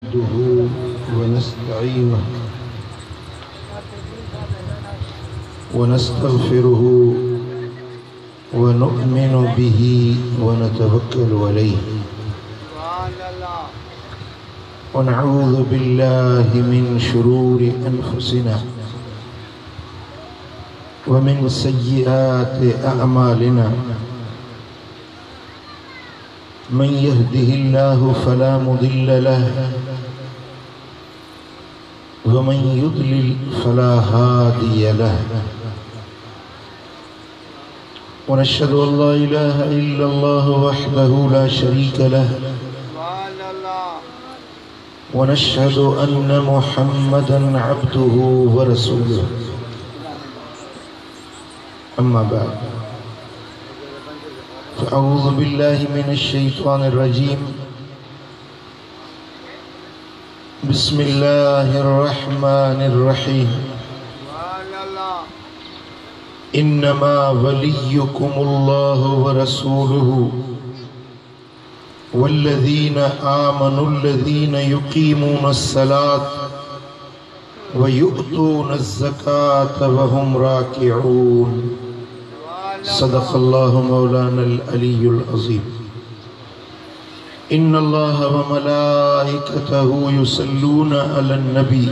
نحمده ونستعينه ونستغفره ونؤمن به ونتوكل عليه ونعوذ بالله من شرور أنفسنا ومن سيئات أعمالنا من يهده الله فلا مضل له ومن يضلل فلا هادي له ونشهد أن لا إله إلا الله وحده لا شريك له ونشهد أن محمدا عبده ورسوله أما بعد فأعوذ بالله من الشيطان الرجيم بسم الله الرحمن الرحيم إنما وليكم الله ورسوله والذين آمنوا الذين يقيمون الصلاة ويؤتون الزكاة وهم راكعون صدق الله مولانا العلي العظيم إن الله وملائكته يصلون على النبي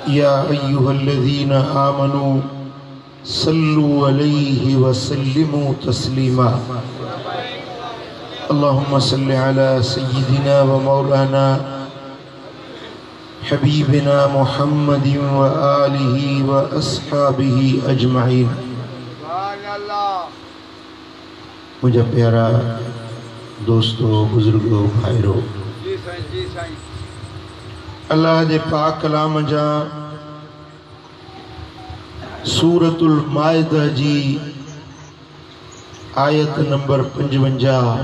يا أيها الذين آمنوا صلوا عليه وسلموا تسليما اللهم صل على سيدنا ومولانا حبيبنا محمد وآله وأصحابه أجمعين मुझे प्यारा दोस्तों बुजुर्गों भाइयों अल्लाह दे पाक कलाम जा सूरतुल माइदा जी आयत नंबर 55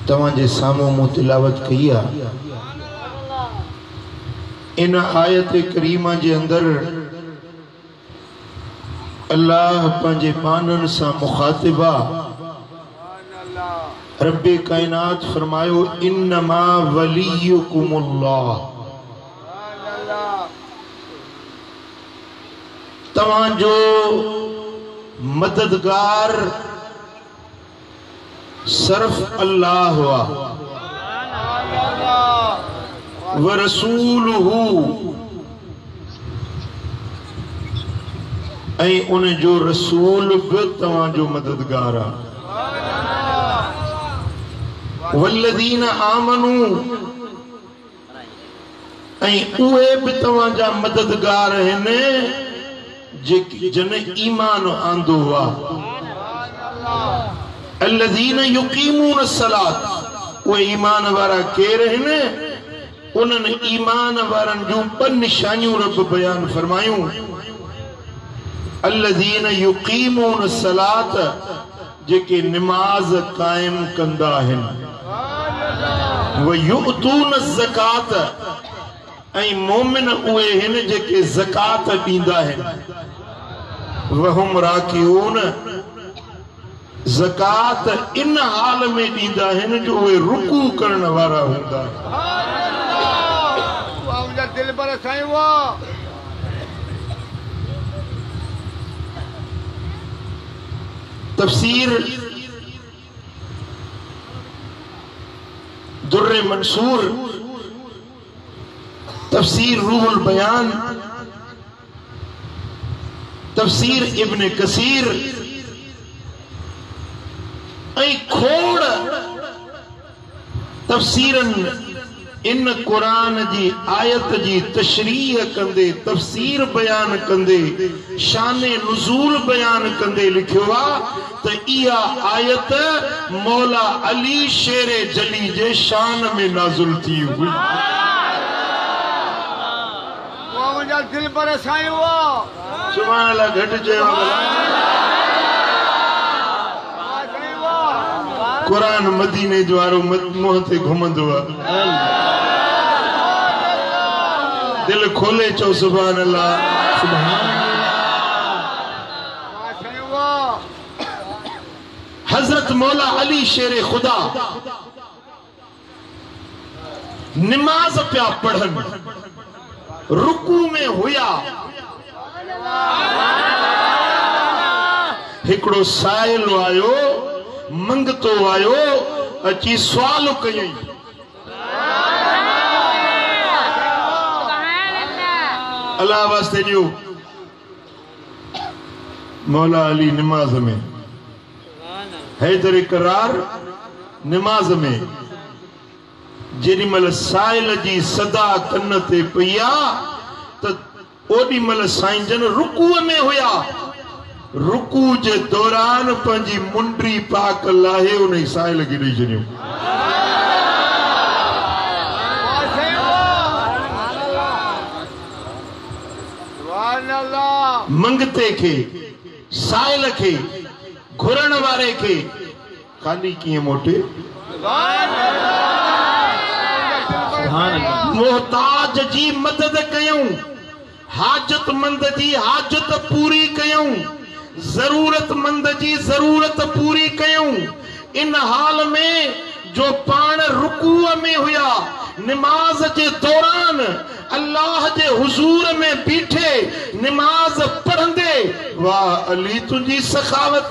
तव्हांजे साम्हूं मूं तिलावत कई आहे। इन आयत करीमा जे अंदर अल्लाह पंहिंजे बानन सां मुखातिबा रब्बे कायनात फरमायो इन्नमा वलियुकुमुल्लाह तव्हांजो मददगार सिर्फ अल्लाह हुआ व रसूलुहु ऐं उन जो रसूल भी तव्हांजो मददगार आहे। वल्लज़ीना आमनू ऐं उहे भी तव्हांजा मददगार आहिनि जेके जन ईमान आंदो आहे। अल्लज़ीना युक़ीमून सलात उहे ईमान वारा केर आहिनि उन्हनि ईमान वारनि जूं ॿ निशानियूं रब बयान फरमायूं। अल्लज़ीन युक़ीमून सलात जेके नमाज कायम कंदा आहिनि व युअतून ज़कात ऐं मोमिन उहे आहिनि जेके ज़कात ॾींदा आहिनि व हुम राकिऊन ज़कात इन हाल में ॾींदा आहिनि जो उहे रुकू करण वारा हूंदा आहिनि। तफसीर दुर्रे मंसूर तफसीर रूहुल बयान तफसीर इब्न कसीर ऐं खोड़ तफसीरन इन कुरान जी आयत जी तशरीह कंदे तफसीर बयान कंदे शान नुज़ूल बयान कंदे लिखियो आहे त इहा आयत मौला अली शेर जली जे शान में नाज़िल थी हुई। दिल पर साईं वो सुभान अल्लाह घट चयो कुरान मदीने जो वारो मुंह ते घुमंदो आहे। दिल खोले चो सुभान अल्लाह सुभान हजरत मौला अली शेर खुदा नमाज पिया पढ़न, रुकू में हुया, हिकड़ो साइल आयो, मंगतो आयो, अची सवाल कयई, अल्लाह वास्ते जो मौला अली नमाज में, हैदर करार नमाज में, जेडी मल साइल जी सदा कन ते पिया त ओडी मल साईं जन रुकू में हुया, रुकू जे दौरान पंजी मुंडरी पाक लाहे उन साइल खे ॾेई छॾियो। मंगते खे, साइल खे, घुरण वारे खे खाली कीअं मोटे, मोहताज जी मदद कयूं, हाजतमंद जी हाजत पूरी कयूं, जरूरतमंद जी जरूरत पूरी कयूं। इन हाल में जो पान रुकूअ में हुया, नमाज के दौरान अल्लाह के हुजूर में बीठे नमाज पढ़ंदे, वाह अली तुझी सखावत,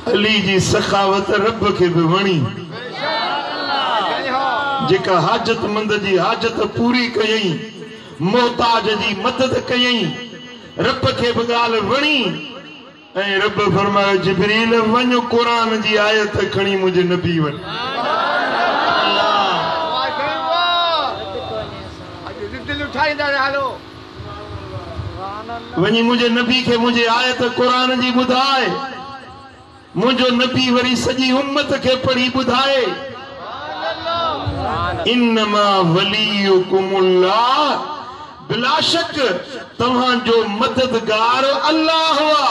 अली जी सखावत रब के भी वणी, जेका हाजतमंद जी हाजत पूरी कयई, मोहताज जी मदद कयई, रब के भी गाल वणी। ऐं रब फरमायो जिब्रील वञो कुरान जी आयत खणी मुझे नबी वञ, वञी मुझे नबी के मुझे आयत कुरान जी ॿुधाए, मुझो नबी वरी सजी उम्मत के पढ़ी बुधाए, इन्नमा वलियुकुमुल्लाह, बिला शक तव्हां जो मददगार अल्लाह हुआ।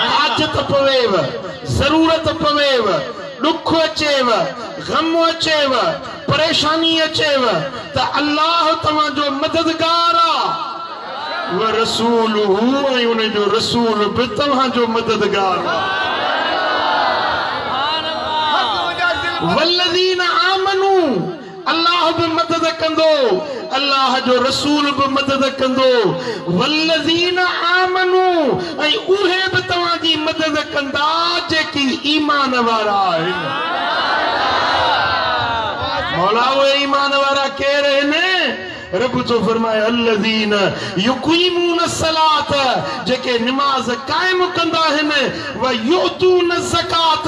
हाजत पवेव, जरूरत पवेव, दुख अचेव, गम अचेव, परेशानी अचेव त अल्लाह तव्हां जो मददगार आ। व रसूलुहु, ऐं उन जो रसूल भी तव्हां जो मददगार आ। वल्लज़ीन आमनू, अल्लाह भी मदद कंदो, अल्लाह जो रसूल भी मदद कंदो। वल्लज़ीन आमनू, ऐं उहे भी तव्हां जी मदद कंदा जेकी ईमान वारा आहिनि। मौला उहे ईमान वारा केर आहिनि? रब तो फरमाए अल्लज़ीन युक़ीमून सलात, जेके नमाज कायम कंदा आहिनि, व युतून ज़कात,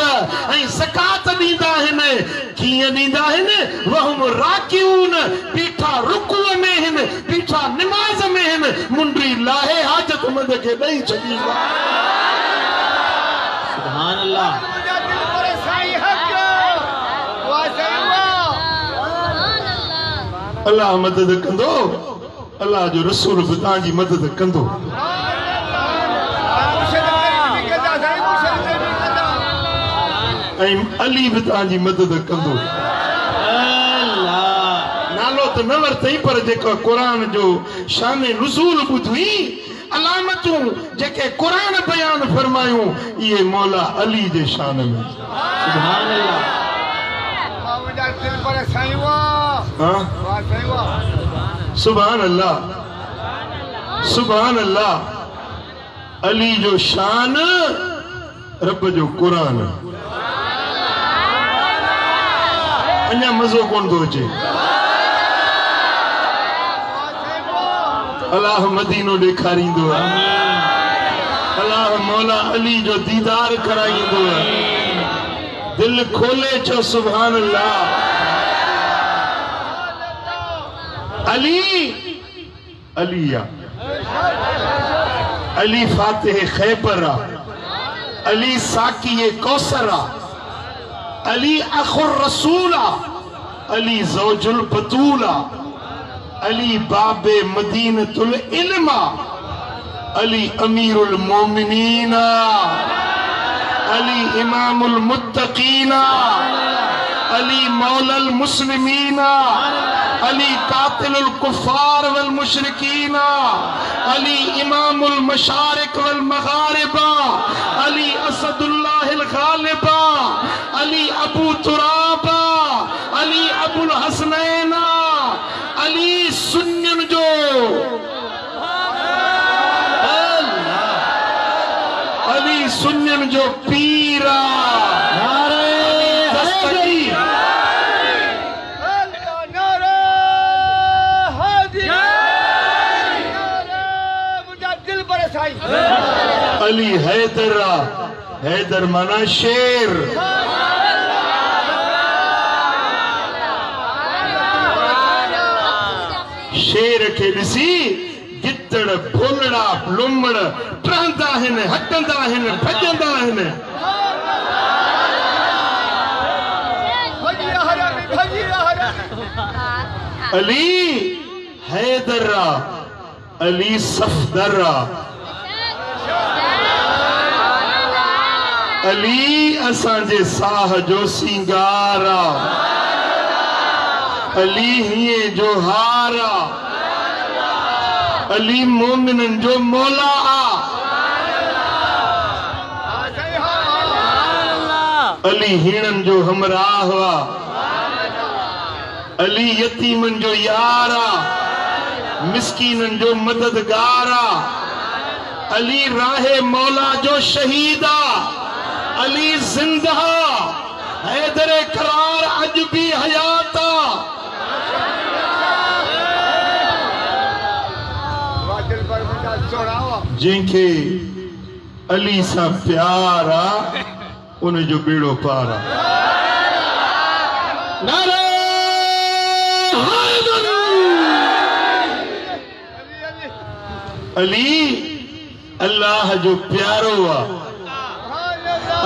ऐं ज़कात ॾींदा आहिनि। कीअं ॾींदा आहिनि? वहुम राकिऊन, बीठा रुकूअ में आहिनि, बीठा नमाज में आहिनि, मुंडरी लाहे हाजतमंद खे ॾेई छॾींदा। सुभान अल्लाह। अल्लाह मदद कंदो, अल्लाह जो रसूल भी तव्हांजी मदद कंदो। ऐं अली भी तव्हांजी मदद कंदो। नालो तो न वरतई, पर जेको कुरान जो शान नुज़ूल ॿुधी, अलामतूं जेके कुरान बयान फरमायूं, इहे मौला अली जे शान में। सुभान अल्लाह। सुभान अल्लाह, सुभान अल्लाह। अली जो शान, रब जो कुरान। अञा मज़ो कोन थो अचे। अल्लाह मदीनो ॾेखारींदो आहे, अल्लाह मौला अली जो दीदार कराईंदो आहे। दिल खोले चो सुभान अल्लाह। अली अलिया, अली फातिह खैबरा, अली साकी कौसरा, अली अखुर रसूला, अली ज़ौजुल बतूला, अली बाबे मदीनतुल इल्मा, अली अमीरुल मोमिनीना, अली इमामुल मुत्तकीना, अली मौलल मुस्लिमीना, अली कातिलुल कुफार वल मुशरिकीना, अली इमामुल मशारिक वल मगारिबा, अली असदुल्लाहिल गालिबा, अली अबू तुराबा, अली अबुल हसनैना, अली सुन्नियन जो अली सुन्नियन जो पीरा। अली हैदरा, हैदर माना शेर। शेर के ॾिसी गिदड़ भोलड़ा लुमड़ टहंदा आहिनि, हटंदा आहिनि, भॼंदा आहिनि। अली हैदरा, अली सफदरा, अली असांजे साह जो सिंगारा, अली हिए जो हारा, अली मोमिनन जो मौला, अली हीणन जो हमराह हुआ, अली यतीमन जो यारा, मिस्कीनन जो मददगारा, अली राहे मौला जो शहीदा, अली जिंदा हैदर करार अज भी हयाता। जिनके अली सा प्यारा उन जो बेड़ो पारा। नारे अली अल्लाह जो प्यारो आ,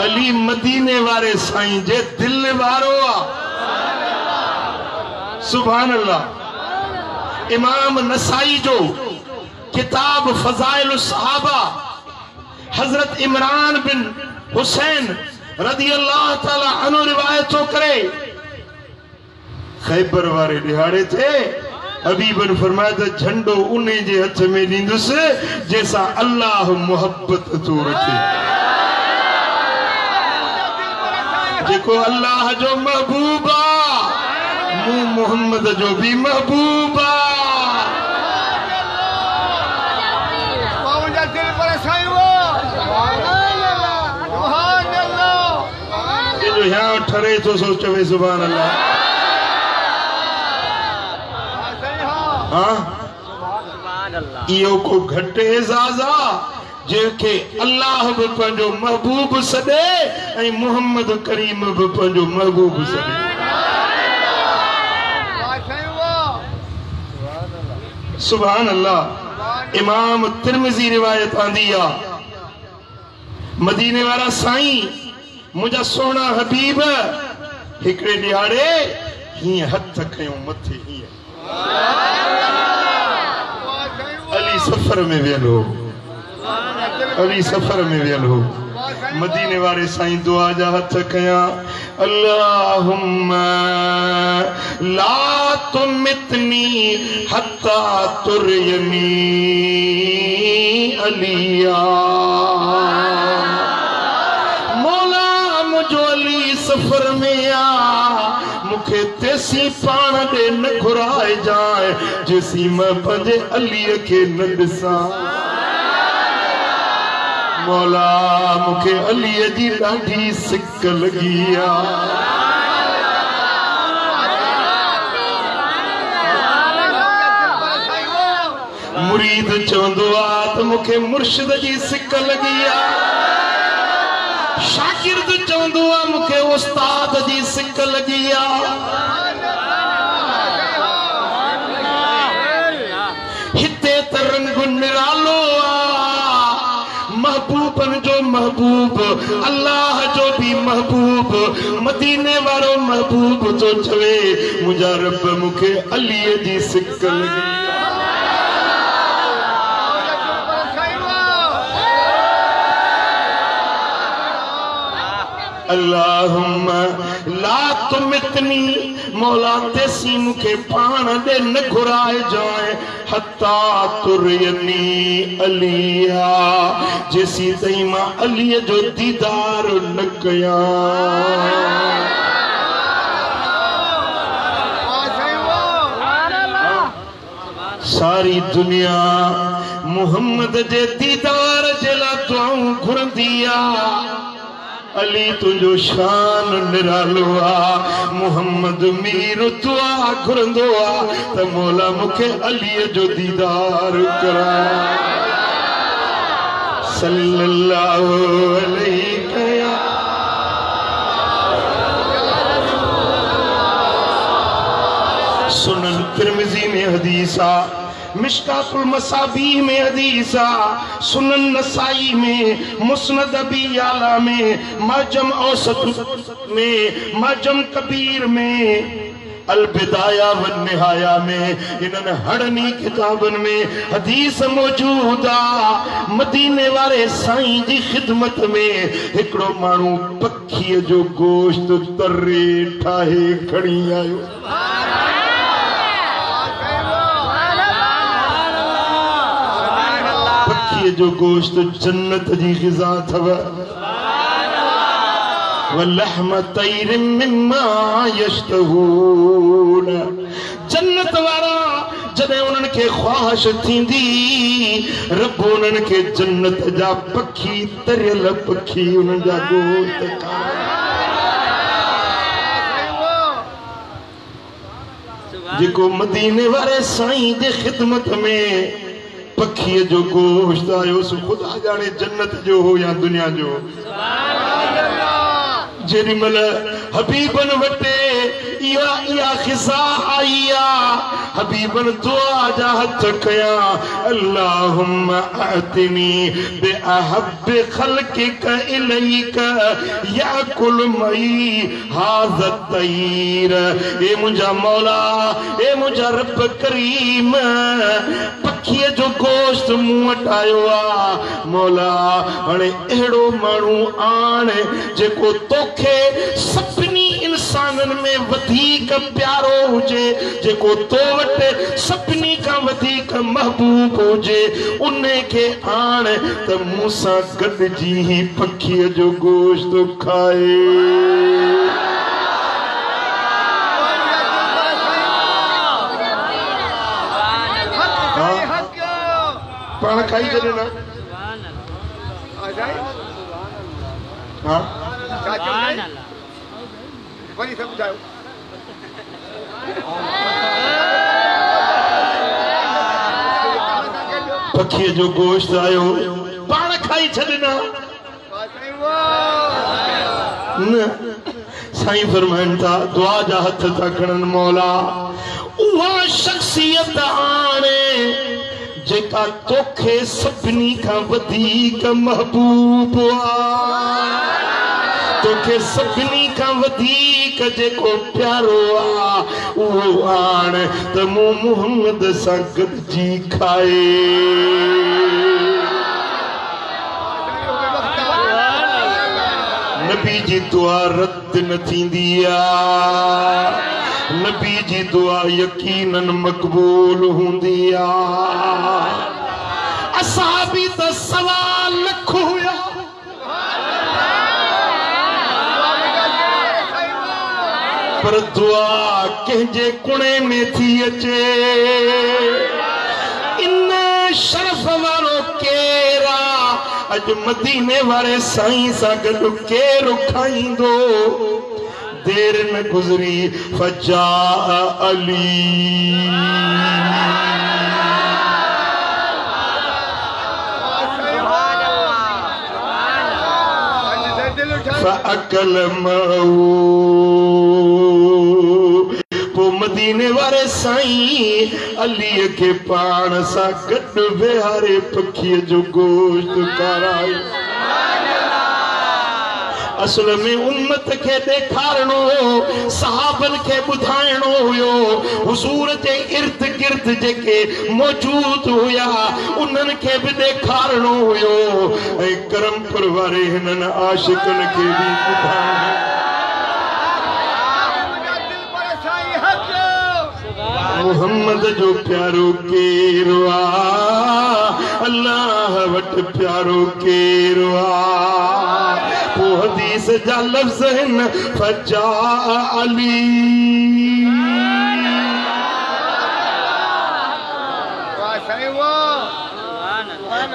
अली मदीने वारे साईं जे दिल वारो आ। सुभान अल्लाह। इमाम नसाई जो किताब फजाइल सहाबा हजरत इमरान बिन हुसैन रदी अल्लाह ताला अन्हु रिवायत तो करे, खैबर वारे दिहाड़े थे हबीबन फरमाया त झंडो उन्हे जे हथ में दींदुस जैसा अल्लाह मोहब्बत तो रखे, जेको अल्लाह जो महबूबा, मु मोहम्मद जो भी महबूबा। जो यहाँ ठरे तो सोचो वे सुभान अल्लाह। हाँ इहो को घट एजाज़ा जेके अल्लाह भी पंहिंजो महबूब सॾे ऐं मोहम्मद करीम भी पंहिंजो महबूब सॾे। सुभान अल्लाह। इमाम तिरमिज़ी रिवायत आंदी आ, मदीने वारा साईं मुझा सोना हबीब हिकड़े दिहाड़े हीअं हथ खयों मथे हीअं, अली सफर में वियल हो, अली सफर में वियल हो। मदीने वारे साईं दुआ जा हथ कया, अल्लाहुम्मा ला तुमितनी हत्ता तुरयनी अलिया। मौला मुझो अली सफर में आ, मुखे तेसी पाण दे न घुराए जाए जेसी मैं पंजे अली के न ॾिसां। मौला मुखे अली जी ॾाढी सिक लगी आ। मुरीद चवंदो आ त मुखे मुर्शिद जी सिक लगी आ, शागिर्द चवंदो आ मुखे उस्ताद जी सिक लगी आ। हिते त रंग निरालो आ, महबूबन जो महबूब, अल्लाह जो भी महबूब, मदीने वारो महबूब तो चवे मुझा रब मुखे अली जी सिक लगी। अल्लाहुम्मा ला तुमितनी मौला तेसी मुखे पान दे न घुराए जाए हत्ता तुरयनी अलिया जैसी तई मां अलिया जो दीदार न कया सारी दुनिया मुहम्मद जे दीदार जेला दुआऊं घुरंदिया अली तुझो शान निरालो आ मुहम्मद मीर दुआ घुरंदो आ त मौला मुखे अली जो दीदार करा सल्लल्लाहु अलैहि सुनन तिरमिजी में हदीसा मिशकातुल मसाबी में हदीसा सुनन नसाई में मुस्नद अबी आला में मजम औसत में मजम कबीर में अल बिदाया व निहाया में इन्हनि हड़नी किताबन में हदीस मौजूदा मदीने वाले साईं जी खिदमत में हिकड़ो मानू पखी जो गोश्त तरे ठाहे खड़ी आयो जो गोश्त जन्नत जी ग़िज़ा थव वलहम तैर मिम्मा यश्तहून जन्नत वारा जदे उन्हनि खे ख्वाहिश थींदी रब उन्हनि खे जन्नत जा पखी तरियल पखी उन्हनि जा गोश्त जेको मदीने वारे साईं जे खिदमत में पखी जो गोश्त आयो सो खुदा जाने जन्नत जो हो या दुनिया जो जेरी मल हबीबन वटे इया खिसा आईया हबीबन दुआ जा हथ कया अल्लाहुम्मा आतिनी बिअहब खल्किक इलैक याकुल मई हाज़ा तैर ए मुंजा मौला ए मुंजा रब करीम पखी जो गोश्त मुंह वटि आयो आ मौला हाणे अहिड़ो माण्हू आण जेको तोखे सभिनी इंसाननि में वधीक प्यारो हुजे जेको तो वटि सभिनी खां वधीक महबूब हुजे उन खे आण त मूंसां गॾिजी पखीअ जो गोश्त खाए पाण खाई करे ना हाँ वही सब जाओ पखी जो गोश्त आयो पाण खाई छॾना न साईं फरमाइनि था दुआ जा हथ था खणनि मौला उहा शख्सियत आणे जेका तोखे सभिनी खां वधीक महबूब आ तोखे सभिनी खां वधीक जेको प्यारो आ उहो आण त मूं मुहम्मद सां गॾिजी खाए नबी जी दुआ रद्द न थींदी आ नबी जी दुआ यकीनन मक़बूल हूंदी आ असहाबी त सवा लख हुया पर दुआ कंहिंजे कुणे में थी अचे इन शरफ वारो केरा अज मदीने वारे साईं सां गॾु केरु खाईंदो देर न गुजरी फजा अली फअकल मऊ पो मदीने वारे साईं अलीअ खे पाण सां गॾु वेहारे पखीअ जो गोश्त खारायो असल में उम्मत के देखारणो सहाबन के बुधाइणो हुयो हुजूर जे इर्द गिर्द जेके मौजूद हुया उन्हनि के भी देखारणो हुयो ऐं करम परवारे हिनन आशिकन के भी ॿुधाए मोहम्मद जो प्यारो केरो अल्लाह वट प्यारो केरो वो हदीस जा लफ्ज़ हिन फजा अली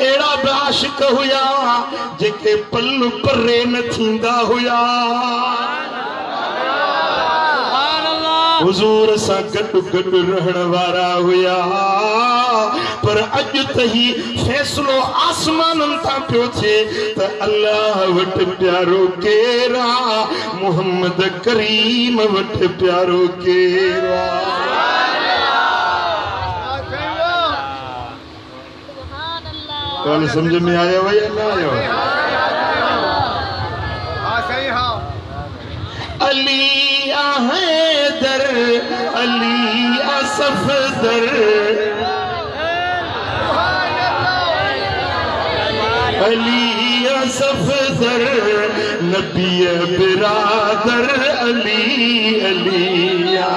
एड़ा आशिक हुया जेके पल्लू परे न थींदा हुया हुजूर सा गडु गडु रहण वारा हुया पर अज तही फैसलो आसमानन ता पियो थे त अल्लाह वट प्यारो केरा मोहम्मद करीम वट प्यारो केरा कल समझ में आया भाई ना आया अली हैदर अली सफदर अली सफदर नबी बिरादर अली अलिया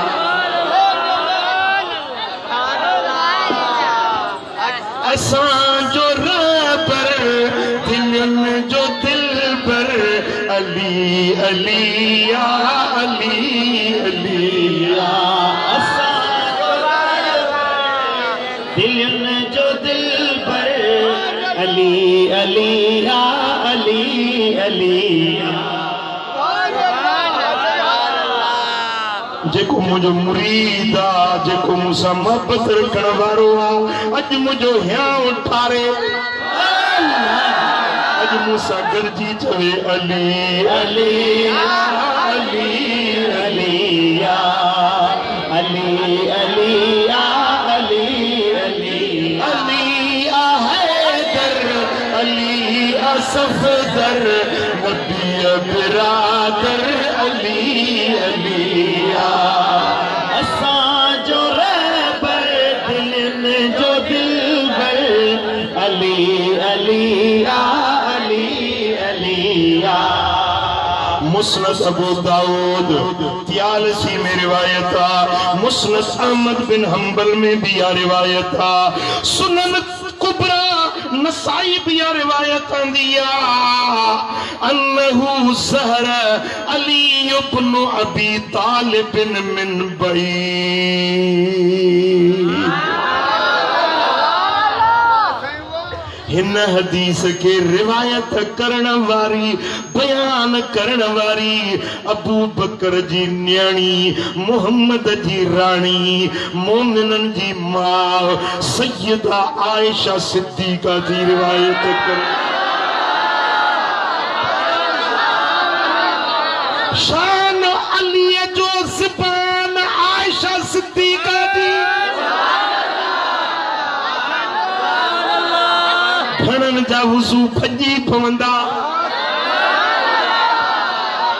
असां जो रहबर दिलन जो दिलबर अली अलिया अली अलिया दिलन जो दिलबर अली अलिया अली अलिया जेको मुझो मुरीद आ जेको मुसा मोहब्बत रखण वारो आ अज मुझो हिया उठारे अज मूसा गरजी चवे अली अली अली अलिया अली अलिया अली अली अली हैदर अली सफदर नबी बिरादर अली अलिया असां जो रहबर दिलन जो दिलबर अली अलिया मुस्नद अबू दाऊद 43 में रिवायत था मुस्नद अहमद बिन हंबल में भी यह रिवायत था सुनन कुबरा नसाई भी यह रिवायत दिया अन्नहु सहर अली इब्न अबी तालिब मिन बई हिन हदीस के रिवायत करण वारी बयान करण वारी अबू बकर जी न्याणी मोहम्मद जी रानी मोमिनन जी मां सैयदा आयशा सिद्दीका जी रिवायत कर शान अली जो ज़बान आयशा सिद्दीका जी घणन जा वुज़ू फजी पवंदा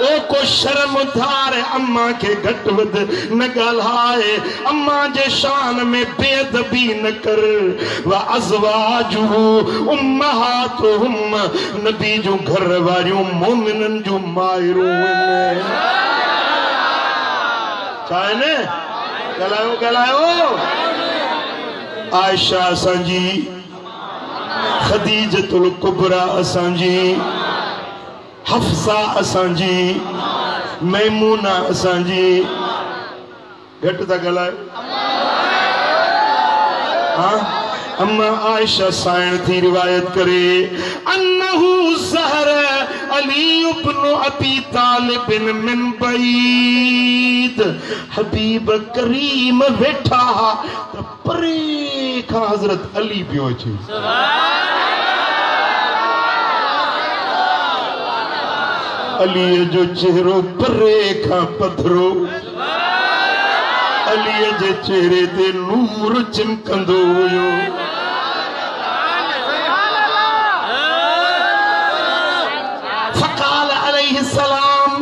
ओ को शर्म धार अम्मा के घट वध न ॻाल्हाए अम्मा जे शान में बेअदबी न कर व अज़वाजुहु उम्महातुहुम नबी जो घर वारियूं मोमिनन जो मायरूं चाहे ने ॻाल्हायो ॻाल्हायो आयशा असांजी खदीजतुल कुबरा असांजी हफ्सा असांजी मैमूना असांजी घट था ॻाल्हायो हाँ अम्मा आयशा साइण थी रिवायत करे अन्नहु ज़हर अली इब्न अबी तालिब मिन बैद हबीब करीम वेठा त परे खां हज़रत अली पियो अचे अली जो चेहरो परे खां पधरो अली जे चेहरे ते नूर चिमकंदो हुयो फ़क़ाल अलैहिस्सलाम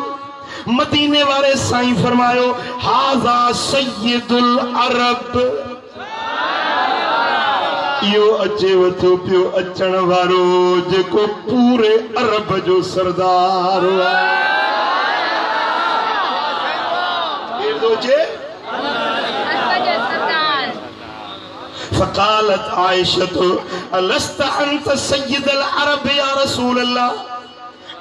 मदीने वाले साईं फरमायो हाज़ा सय्यदुल अरब यो अचे वथो पियो अचण वारो जेको पूरे अरब जो सरदार हुआ। फ़क़ालत आयशतु अलस्त अंत सय्यदल अरब या रसूल अल्लाह।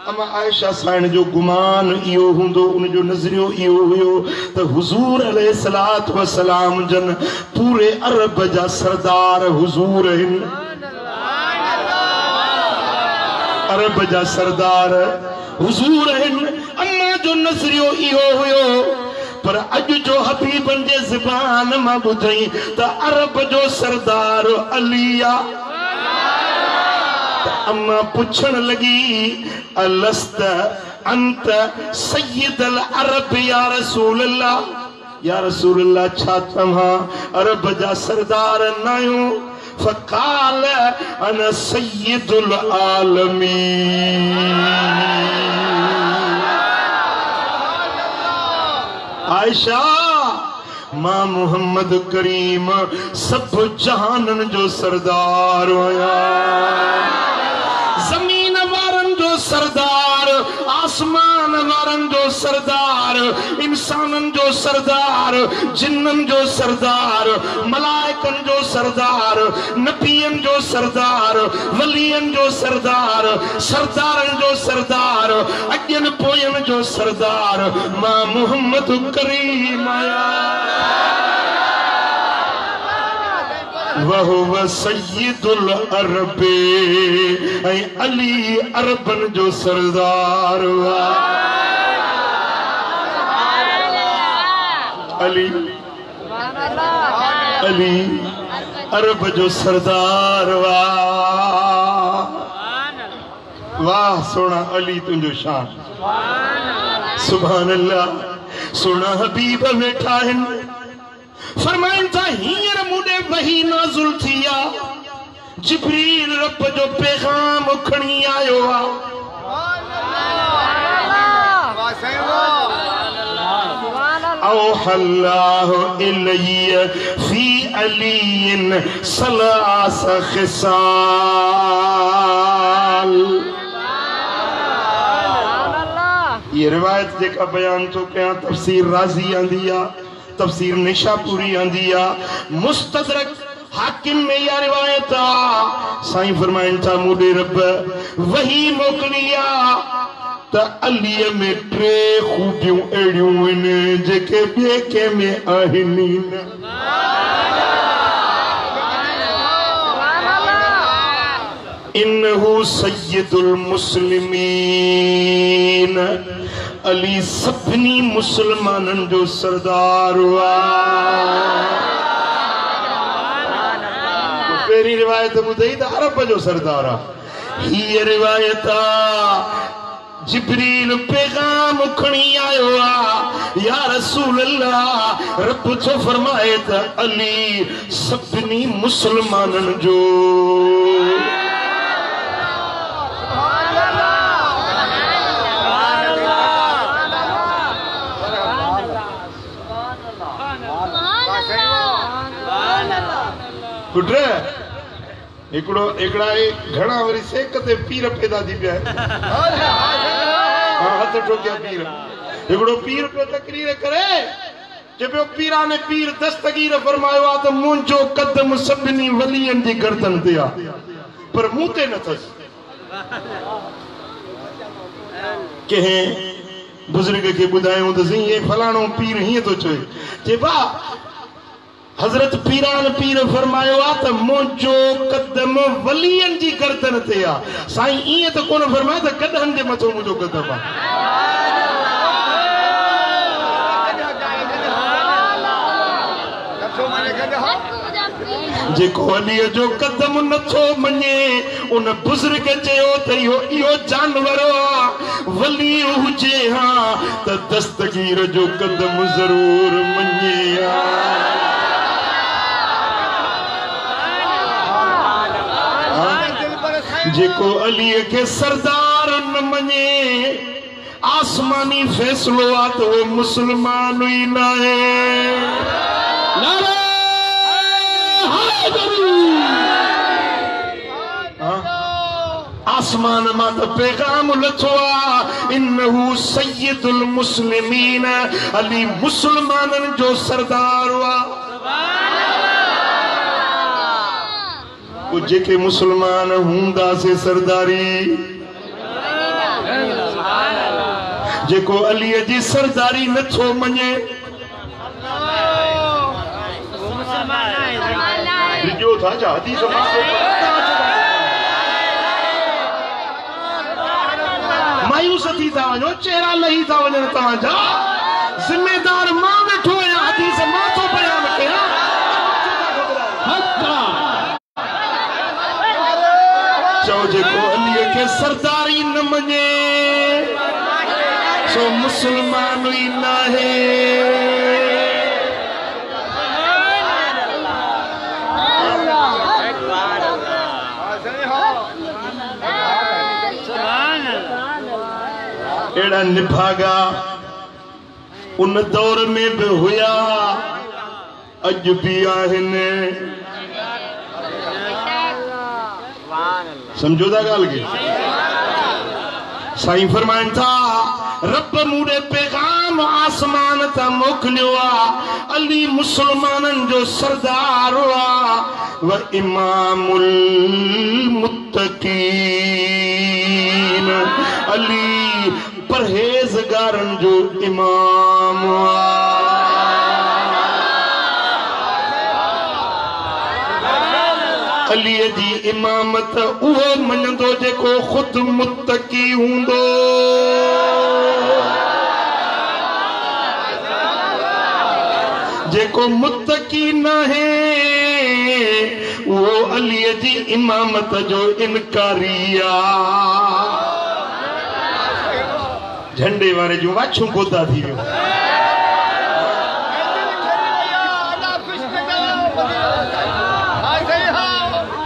अमा आयशा साईं जो गुमान इहो हूंदो, उन जो नज़रियो इहो हुयो त हुज़ूर अलैहिस्सलातु वस्सलाम जन पूरे अरब जा सरदार हुज़ूर आहिनि। अरब जा सरदार हुज़ूर आहिनि। अम्मा जो नज़रियो इहो हुयो, पर अज जो हबीबन जे ज़बान मां ॿुधई त अरब जो सरदार अली आ। अम्मा पुछण लगी अलस्त अंत सय्यदल अरब या रसूल अल्लाह। या रसूल अल्लाह छा तव्हां अरब जा सरदार न आहियो? फ़क़ाल अना सय्यदुल आलमीन। आयशा मां मोहम्मद करीम सब जहानन जो सरदार हुया। जमीन वारन जो सरदार, आसमान वारन जो सरदार, इंसानन जो सरदार, जिन्नन जो सरदार, मलाइकन जो सरदार, नबियन जो सरदार, वलियन जो सरदार, सरदारन जो सरदार, अजन पोयन जो सरदार मां मोहम्मद करीम आया। वहुव सय्यदुल अरब ऐं अली अरबन जो सरदार हुआ। अली अली अरब जो सरदार हुआ। वाह सोना अली तुंहिंजो शान। सुभान अल्लाह। सोना हबीब वेठा आहिनि। फरमाइनि था हींअर मूंॾे वही नाज़ुल थी आ। जिब्रील रब जो पैगाम खणी आयो आ। औहल्लाहु इलैय फी अलीइन सलास खिसाल। ये रिवायत जेका बयान थो कयां तफसीर राज़ी आंदी आ, तफसीर निशापुरी आंदी आ, मुस्तदरक हाकिम में या रिवायत आ। साईं फरमाइनि था मूंॾे रब वही मोकिली आ त अलीअ में टे खूबियूं अहिड़ियूं आहिनि जेके ॿिए कंहिं में आहिनि न। इन्नहु सय्यदुल मुस्लिमीन। अली सभिनी मुसलमानन जो सरदार हुआ। पहिरीं रिवायत ॿुधई त अरब जो सरदार आ। हीअ रिवायत आ जिब्रील पैगाम खणी आयो आ। या रसूल अल्लाह रब छो फरमाए त अली सभिनी मुसलमानन जो। पुट हिकिड़ो हिकिड़ा घणा वरी सेक ते पीर पैदा थी पिया। हथ ठोकिया पीर। हिकिड़ो पीर पियो तकरीर करे चए पियो पीराने पीर दस्तगीर फरमायो आहे त मुंहिंजो कदम सभिनी वलियनि जी गर्दन ते आहे पर मूं ते न अथसि। कंहिं बुज़ुर्ग खे ॿुधायूं त साईं हे फलाणो पीर हीअं थो चए वाह हज़रत पीरान पीर फरमायो आ त मुंहिंजो कदम वलियन जी गर्दन ते आ। साईं ईअं त कोन फरमायो त कदम जे मथो मुंहिंजो कदम आ। जेको अलीअ जो कदम नथो मञे उन बुज़ुर्ग चयो त इहो जानवर आ। वली हुजे हा त दस्तगीर जो कदम ज़रूर मञे हा। जेको अलीअ के सरदार न मञे आसमानी फैसलो आ तो वो मुसलमान ही न है। नारे हैदरी। आसमान मां त पैगाम लथो आ इन्नहु सय्यदुल मुस्लिमीन अली मुसलमानन जो सरदार हुआ वो जेके मुसलमान हूंदा से सरदारी जेको अली जी सरदारी नथो मञे जो था जाती मायूस थी था वञो चेहरा लही था वञनि तव्हांजा जिम्मेदार मां वेठो आहियां हदीस मां थो बयान कयां चओ जेको अलीअ खे सरदारी न मञे सो मुसलमान ई नाहे एड़ा निभागा उन दौर में भी हुया अज भी आहिनि समझो था गाल के साईं फरमाइन था रब मूडे पैगाम आसमान ता मोकलियो आ अली मुसलमानन जो सरदार हुआ व इमामुल मुत्तकीन अली परहेज़गारन जो इमाम हुआ अली जी इमामत उहो मञंदो जेको खुद मुत्तकी हूंदो जेको मुत्तकी नाहे वो अली जी इमामत जो इनकारी आ झंडे वारे जो वाछू गोदा थी वियो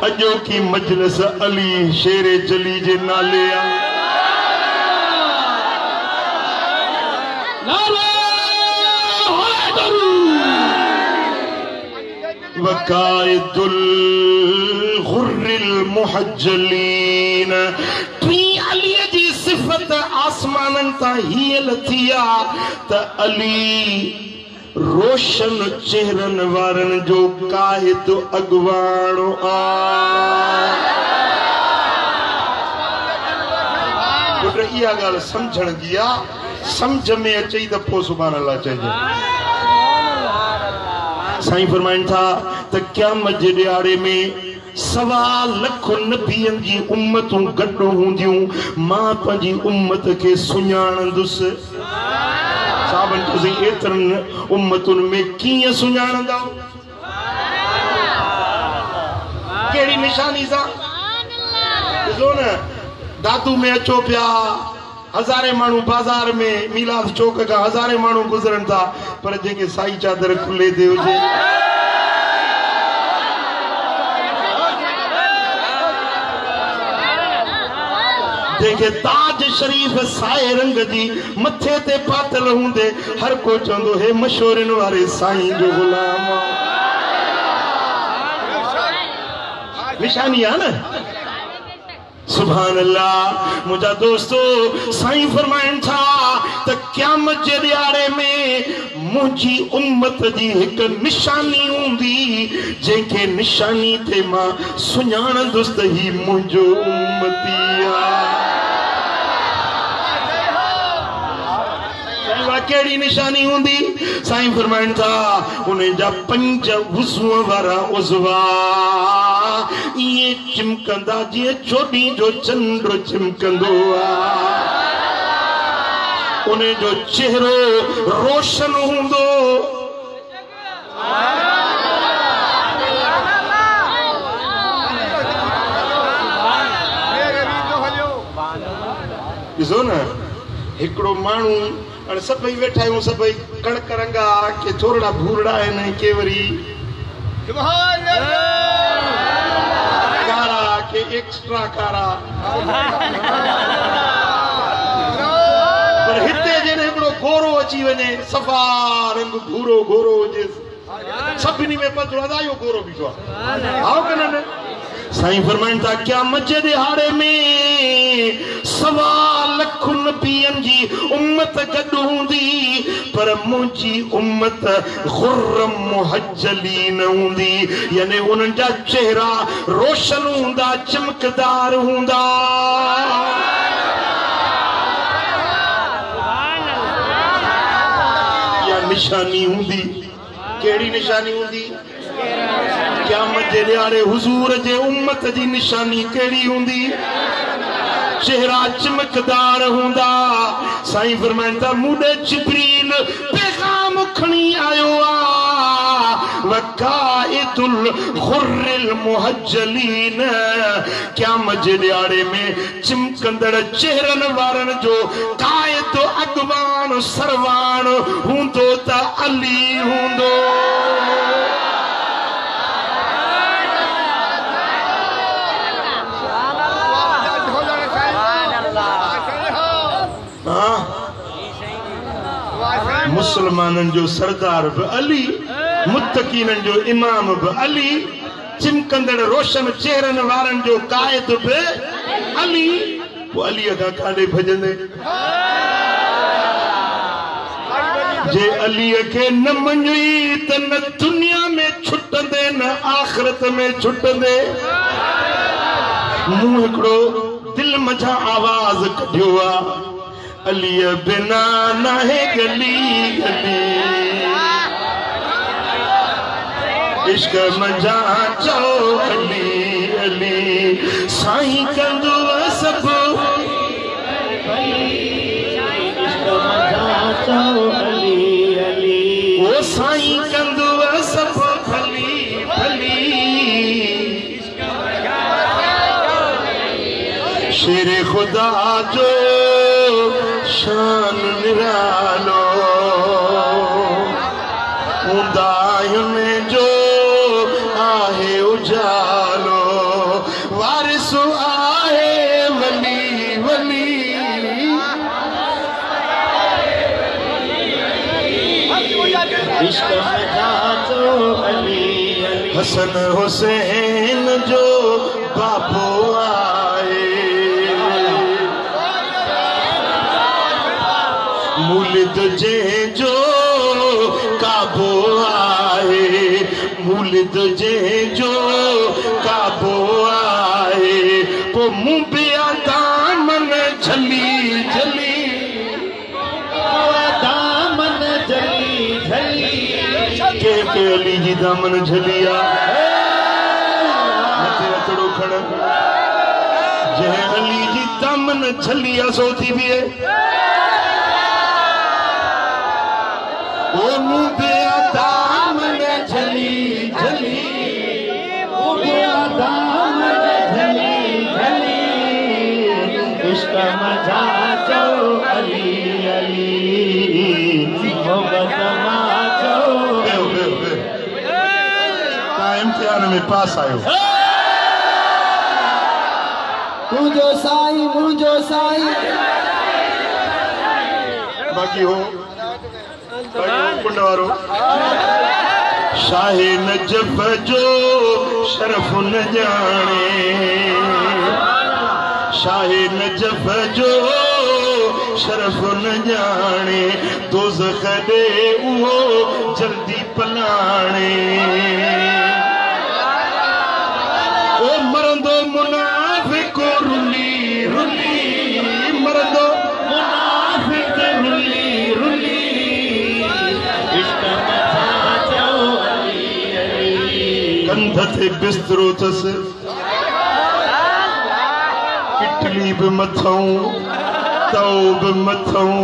अजो की मजलिस अली शेरे जली जे नाले आ वकायतुल गुर्रिल मुहज्जलीन टी अली जी सिफत आसमानन ता ही लथिया त अली रोशन चेहरन वारन जो काहिद अगवाणो आ पुट इहा गाल समझण जी आ समझ में अचई त पोइ सुभान अल्लाह चइजे साईं फरमाइन था त क़यामत जे ॾियारे में 1.25 लख नबियन जी उम्मतूं गॾु हूंदियूं मां पंहिंजी उम्मत खे सुञाणंदुसि साबन तुसी एतरन उम्मतुन में कीअं सुञाणंदा केड़ी निशानी सा ॾिसो न दादू में अचो पिया हज़ारे माण्हू बाज़ार में मीलाद चौक का हज़ारे माण्हू गुज़रन था पर जेके साई चादर खुले ते हुजे जेके ताज शरीफ साए रंग जी मथे ते पातल हूंदे हर को चंदो हे मशहूरन वारे साईं जो गुलाम निशानी है ना सुभान अल्लाह मुझा दोस्तों साईं फरमाइन था त क़यामत जे ॾियारे में मुझी उम्मत जी एक निशानी हूंदी जेके निशानी ते मां सुञाणंदुसि त ही मुंहिंजो उम्मती केड़ी निशानी हुंदी साईं फरमाइन था उन्हें जा 5 वुज़ू वारा उज़वा ये चिमकंदा जी चोटी जो चंद्र चिमकंदो आ उन्हें जो चेहरो रोशन हुंदो ॾिसो न हिकिड़ो माण्हू और सभई वेठा आहियूं सभई कणक रंगा के थोड़ा भूरड़ा आहिनि के वरी कारा के एक्स्ट्रा कारा पर हिते जने हिकिड़ो गोरो अची वञे सफ़ा रंग भूरो गोरो हुजे सभिनी में पधरो अदायो गोरो बीठो आहे आओ के न साईं फरमाइन था क़यामत जे ॾियारे में सवा लख नबियन जी उम्मत गॾु हूंदी पर मुंहिंजी उम्मत खुर्रम मुहज्जलीन हूंदी यानी उन्हनि जा चेहरा रोशन हूंदा चमकदार हूंदा या निशानी हूंदी केड़ी निशानी हूंदी क़यामत जे ॾियारे हुजूर जे उम्मत जी निशानी केड़ी हूंदी चेहरा चमकदार हूंदा साईं फरमाइनि था मूंॾे जिब्रील पैगाम खणी आयो आ वकाइदुल खुर्रिल मुहज्जलीन क़यामत जे ॾियारे में चिमकंदड़ चेहरनि वारनि जो काइद अॻवान सरवान हूंदो त अली हूंदो मुसलमानन जो सरदार भी अली मुत्तकीनन जो इमाम भी अली चिमकंदड़ रोशन चेहरन वारन जो कायद भी अली वो अली का काडे भजंदे जे अली के न मञी त न दुनिया में छुटंदे न आखिरत में छुटंदे मुंह हिकड़ो दिल मझा आवाज कढियो आ अली बिना नाहे गली गली इश्क मजा चो अली अली साईं कंदो सब इश्क मजा चो अली अली ओ साईं कंदो सब भली भली शेर खुदा जो शान निरालो उदायुन जो आहे उजालो वारिसु आहे वली वली इश्क में जाचो अली हसन हुसैन जो बाबो आए मुलिद जे जो काबो आए मुलिद जे जो काबो आए पो मुंबिया दामन झली झली दामन झली झली के अली जी दामन झलिया मथे अतड़ो खड़ जे अली जी दामन झलिया सोती भी है ओ मुंबिया दामन झली झली मुंबिया दामन झली झली इश्क मजा चो अली अली मोहब्बत माचो ता इम्तिहान में पास आयो मुंजो साईं बाकी हो कुंडवारो शाहे नजफ जो शरफ न जाने शाहे नजफ जो शरफ न जाने दोज़ख दे उहो जल्दी पलाणे ओ मरंदो मुनाफिक रुली रुली मरंदो मुनाफिक रुली रुली कंध ते बिस्तरो थस इटली भी मथऊं तओ भी मथऊं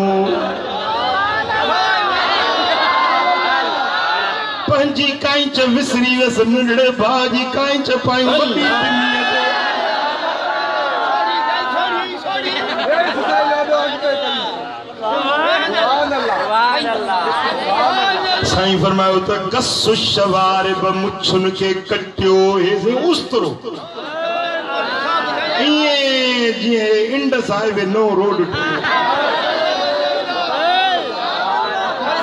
पंहिंजी कांच विसरी वस नंढड़े भाजी कांच पायूं वॾी साईं फरमायो त कसु शवारिब मुछुन के कटियो हेसे उस्तरो ये जे इंड साहिब नो रोड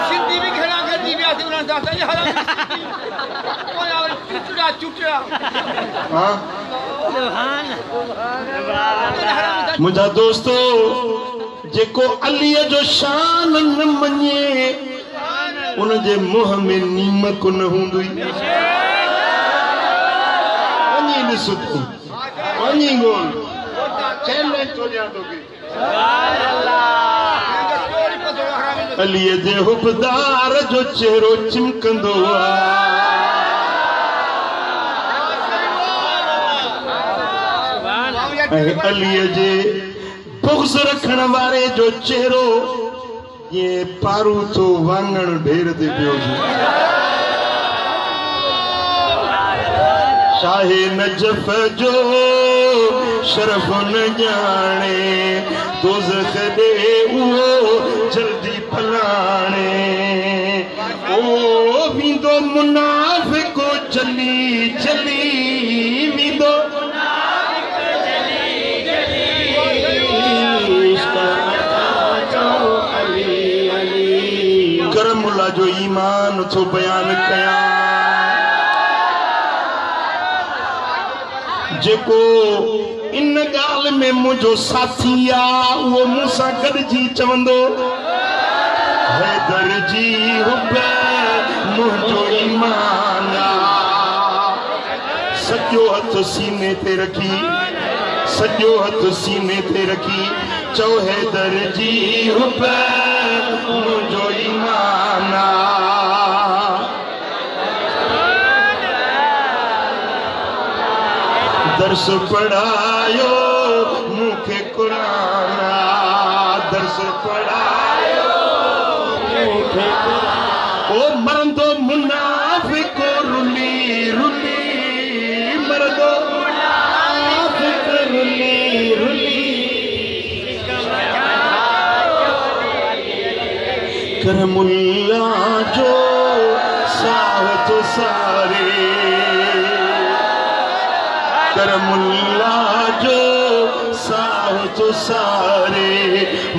सिंधी भी खेला करती व्यासी उना दाता ये हरा चुचड़ा चुचड़ा हां मुझा दोस्तों जेको अलीअ जो शान न मञे उन जे मुंह में नीमक न हूंदी वञी ॾिस तूं वञी ॻोल्ह चैलेंज थो ॾियां तोखे अलीअ जे हुबदार जो चेहरो चिमकंदो आहे अलीअ जे बुग़्ज़ रखण वारे जो चेहरो ये पारू थो वांगण ढेर ते पियो शाहे नजफ जो शरफ न ॼाणे दोज़ख ॾे उहो जल्दी फलाणे ओ वेंदो मुनाफ़िक़ो चली चली वेंदो करमुल्ला जो ईमान थो बयान कयां जेको इन गाल में मुझो साथी आ वो मूंसां गॾिजी चवंदो हैदर जी हुब मुझो ईमान सॼो हथ सीने ते रखी सॼो हथ सीने ते रखी चओ हैदर जी हुब मुझो ईमान दर्स पढ़ायो मूंखे कुरान दर्स पढ़ायो मूंखे ओ मरंदो मुनाफ़िक़ो रुली रुली मरंदो मुनाफ़िक़ रुली रुली करमुल्ला जो सावत सारे करमुल्ला जो सावत सारे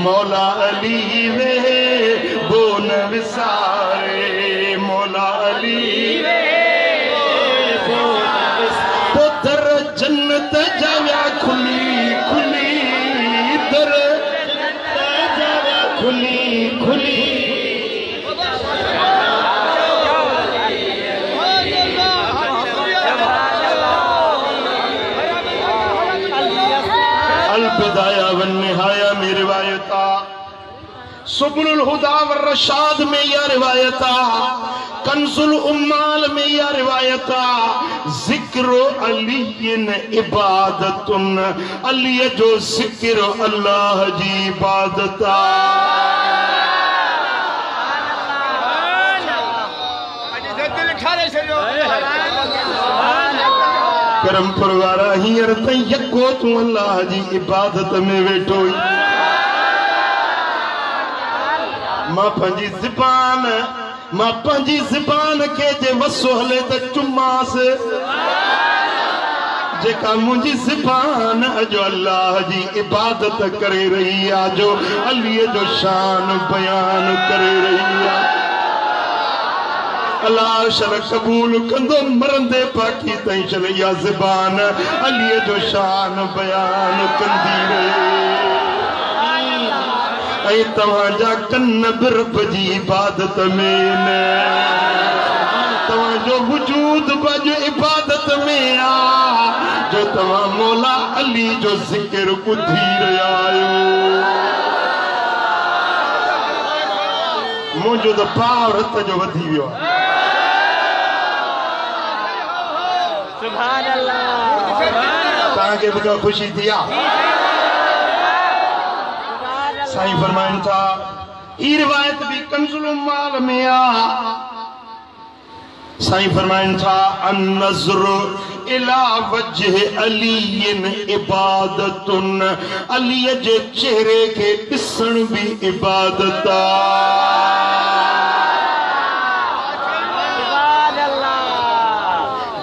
मौला अली वे बोन विसारे मौला अली वे तो दर जन्नत जाव्या खुली खुली दर जन्नत जाव्या खुली खुली अलबिदाया वन निहाया में रिवायता सुबुल हुदा व रशाद में या रिवायता कंजुल उम्माल में या रिवायता जिक्र अलीन इबादतुन अली जो जिक्र अल्लाह जी इबादता करम परवारा हींअर ताईं यको तूं अल्लाह जी इबादत में वेठो मां पंहिंजी ज़बान खे जे वसो हले त चुमास जेका मुंहिंजी ज़बान अॼु अल्लाह जी इबादत करे रही आहे जो अलीअ जो शान बयान करे रही आहे अल्लाह शर कबूल कंदो मरंदे पाकी ताईं चले या ज़बान अलीअ जो शान बयान कंदी रहे ऐं तव्हांजा कन बि रब जी इबादत में न तव्हांजो वजूद बि इबादत में आ जो तव्हां मौला अली जो ज़िक्र ॿुधी रहिया आहियो मुंहिंजो त पाव रत जो वधी वियो आहे तव्हांखे बि का ख़ुशी थी आहे साईं फरमाइनि था ई रिवायत भी कंजुल उम्माल में आ साईं फरमाइनि था अन्नज़्रु इला वजह अलीन इबादतुन अलीअ जे चेहरे के ॾिसण भी इबादत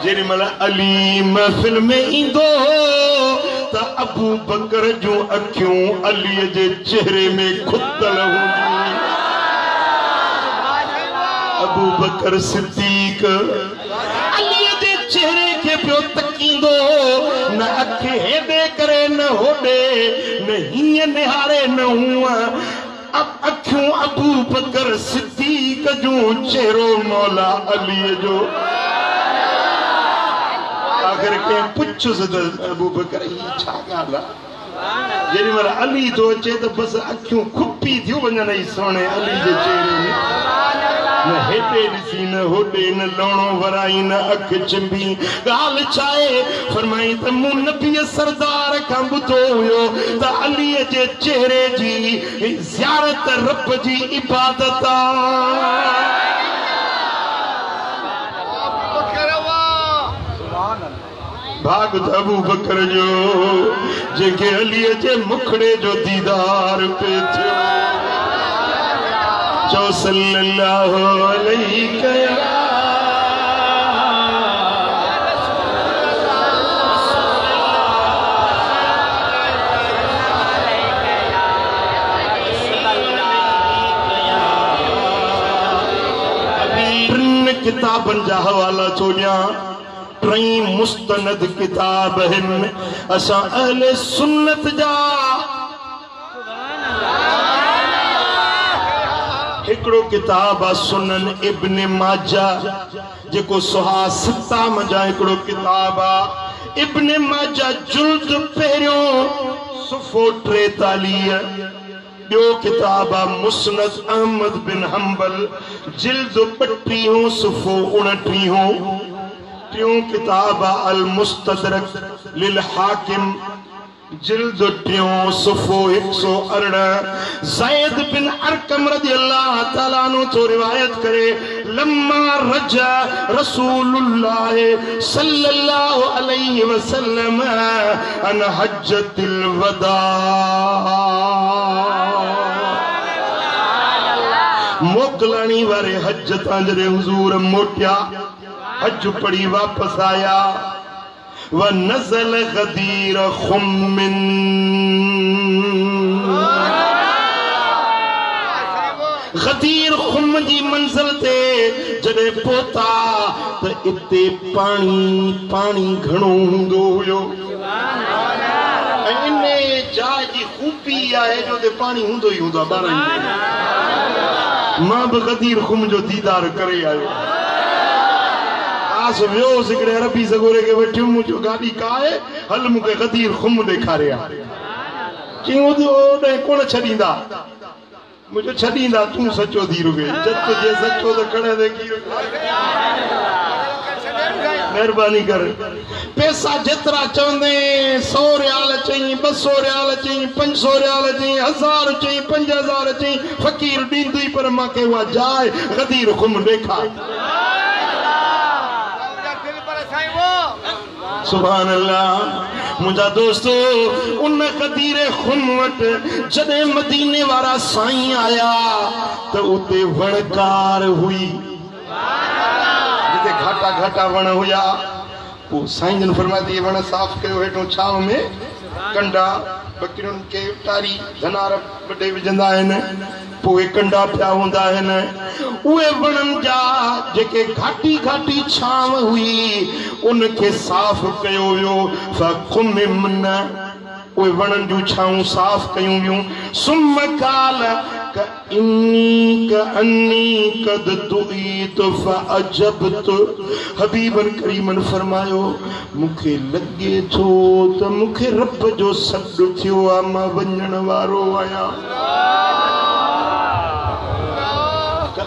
जेॾी महिल अली महफ़िल में ईंदो त अबू बकर जूं अखियूं अलीअ जे चेहरे में खुदल हूंदियूं अबू बकर सिद्दीक अलीअ जे चेहरे के पियो तकींदो न अखे हेदे करे न होडे न हीअं निहारे न हुआ अब अखियों अबू बकर सिद्दीक जो चेहरो मौला अली जो आखिर के पुछुस अबू बकर ये छा गाला जेडी मर अली तो अचे तो बस अखियों खुपी थियो वञन ई सोने अली जे चेहरे में न हेडे ॾिसी न होडे न लोणो वराई न अख चिंबी ॻाल्हि छाहे फरमाई त मूं नबी सरदार खां ॿुधो हुयो त अलीअ जे चेहरे जी ज़ियारत रब जी इबादत भाग अबू बकर जो जेके अलीअ जे मुखड़े जो दीदार पे थियो जो सल्लल्लाहु अलैहि किताबन जा हवाला छोड़िया टई मुस्तनद किताब हिन असा अहले सुन्नत जा हिकड़ो किताब आ सुनन इब्न माजा जेको सुहा सित्ता मजा हिकड़ो किताब आ इब्न माजा जुल्द पहिरियों सुफ़ो 43 ॿियो किताब आ मुस्नद अहमद बिन हंबल जिल्द 32 सुफ़ो 29 टियों किताब आ अल मुस्तदरक लिल हाकिम जिल्द 3 सुफ़ो 118 ज़ैद बिन अरकम रज़ियल्लाहु तआला अन्हु तो रिवायत करे लम्मा रजा रसूलुल्लाह सल्लल्लाहु अलैहि वसल्लम अन हज्जतिल वदा मोकलानी वारे हज तां जॾहिं हुजूर मोटिया हज पढ़ी वापस आया व नज़ल गदीर खुम्मिन गदीर खुम जी मंजिल ते जॾहिं पहुता त इते पानी पानी घणो हूंदो हुयो इन जाइ जी खूबी आहे जो ते पानी हूंदो ई हूंदो मां बि गदीर खुम जो दीदार करे आयो आस वियो सिकड़े अरबी सगोरे के वेठियो मुझो गाड़ी काए हल मुके गदीर खुम ॾेखारिया क्यों ओॾे कोन छॾींदा मुझो छॾींदा तूं सचो थी रुगे जत जे सचो त कड़े देखी मेहरबानी कर पैसा जेतरा चवंदे 100 रियाल चई 200 रियाल चई 500 रियाल चई 1000 चई 5000 चई फकीर ॾींदी पर मांखे उहा जाए गदीर खुम ॾेखार सुभान अल्लाह मुझा दोस्तों उन गदीर खुम वट जॾहिं मदीने वारा साईं आया त उते वणकार हुई घाटा घाटा वण हुया वो साईं जन फरमाया वण साफ कयो हेठों छाव में कंडा बकरियुनि के टारी धनार वॾे विझंदा आहिनि पोइ कंडा पिया हूंदा आहिनि उहे वणनि जा जेके घाटी घाटी छाव हुई उनखे साफ़ कयो वियो फखुमिमन उहे वणनि जूं छाऊं साफ़ कयूं वियूं सुम काल अन्नी कद दुईत फअजबत हबीबन करीमन फरमायो मुखे लगे थो त मुखे रब जो सॾु थियो आ मां वञण वारो आहियां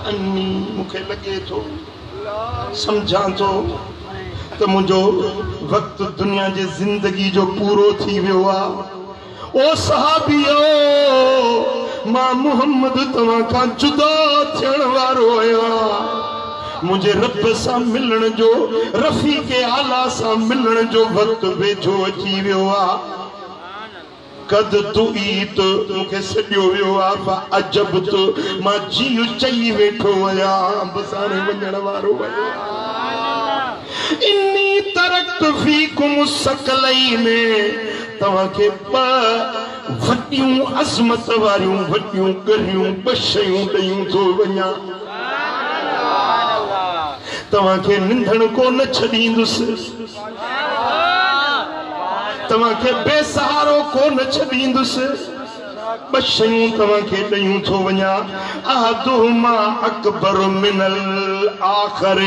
अन्नी मुखे लगे थो समझां थो त मुंहिंजो वक्त दुनिया जे जिंदगी जो पूरो थी वियो आ ओ सहाबियो मां मोहम्मद तव्हां खां जुदा थियण वारो आहियां मुझे रब सां मिलण जो रफीक आला सां मिलण जो वक्त वेझो अची वियो आ कद दुईत मुखे सॾियो वियो आ अजब तो मां जीउ चई वेठो आहियां बसाणे वञण वारो आहियां इन्नी तरक़्त फीकुम सकलैन तव्हांखे वॾियूं अज़मत वारियूं वॾियूं गरियूं ॿ शयूं ॾेयूं थो वञा तव्हांखे निंढण को न छॾींदुसि तव्हां खे बेसहारो कोन छॾींदुसि ॿ शयूं तव्हां खे ॾियूं थो वञा अहदुहुमा अकबर मिनल आखर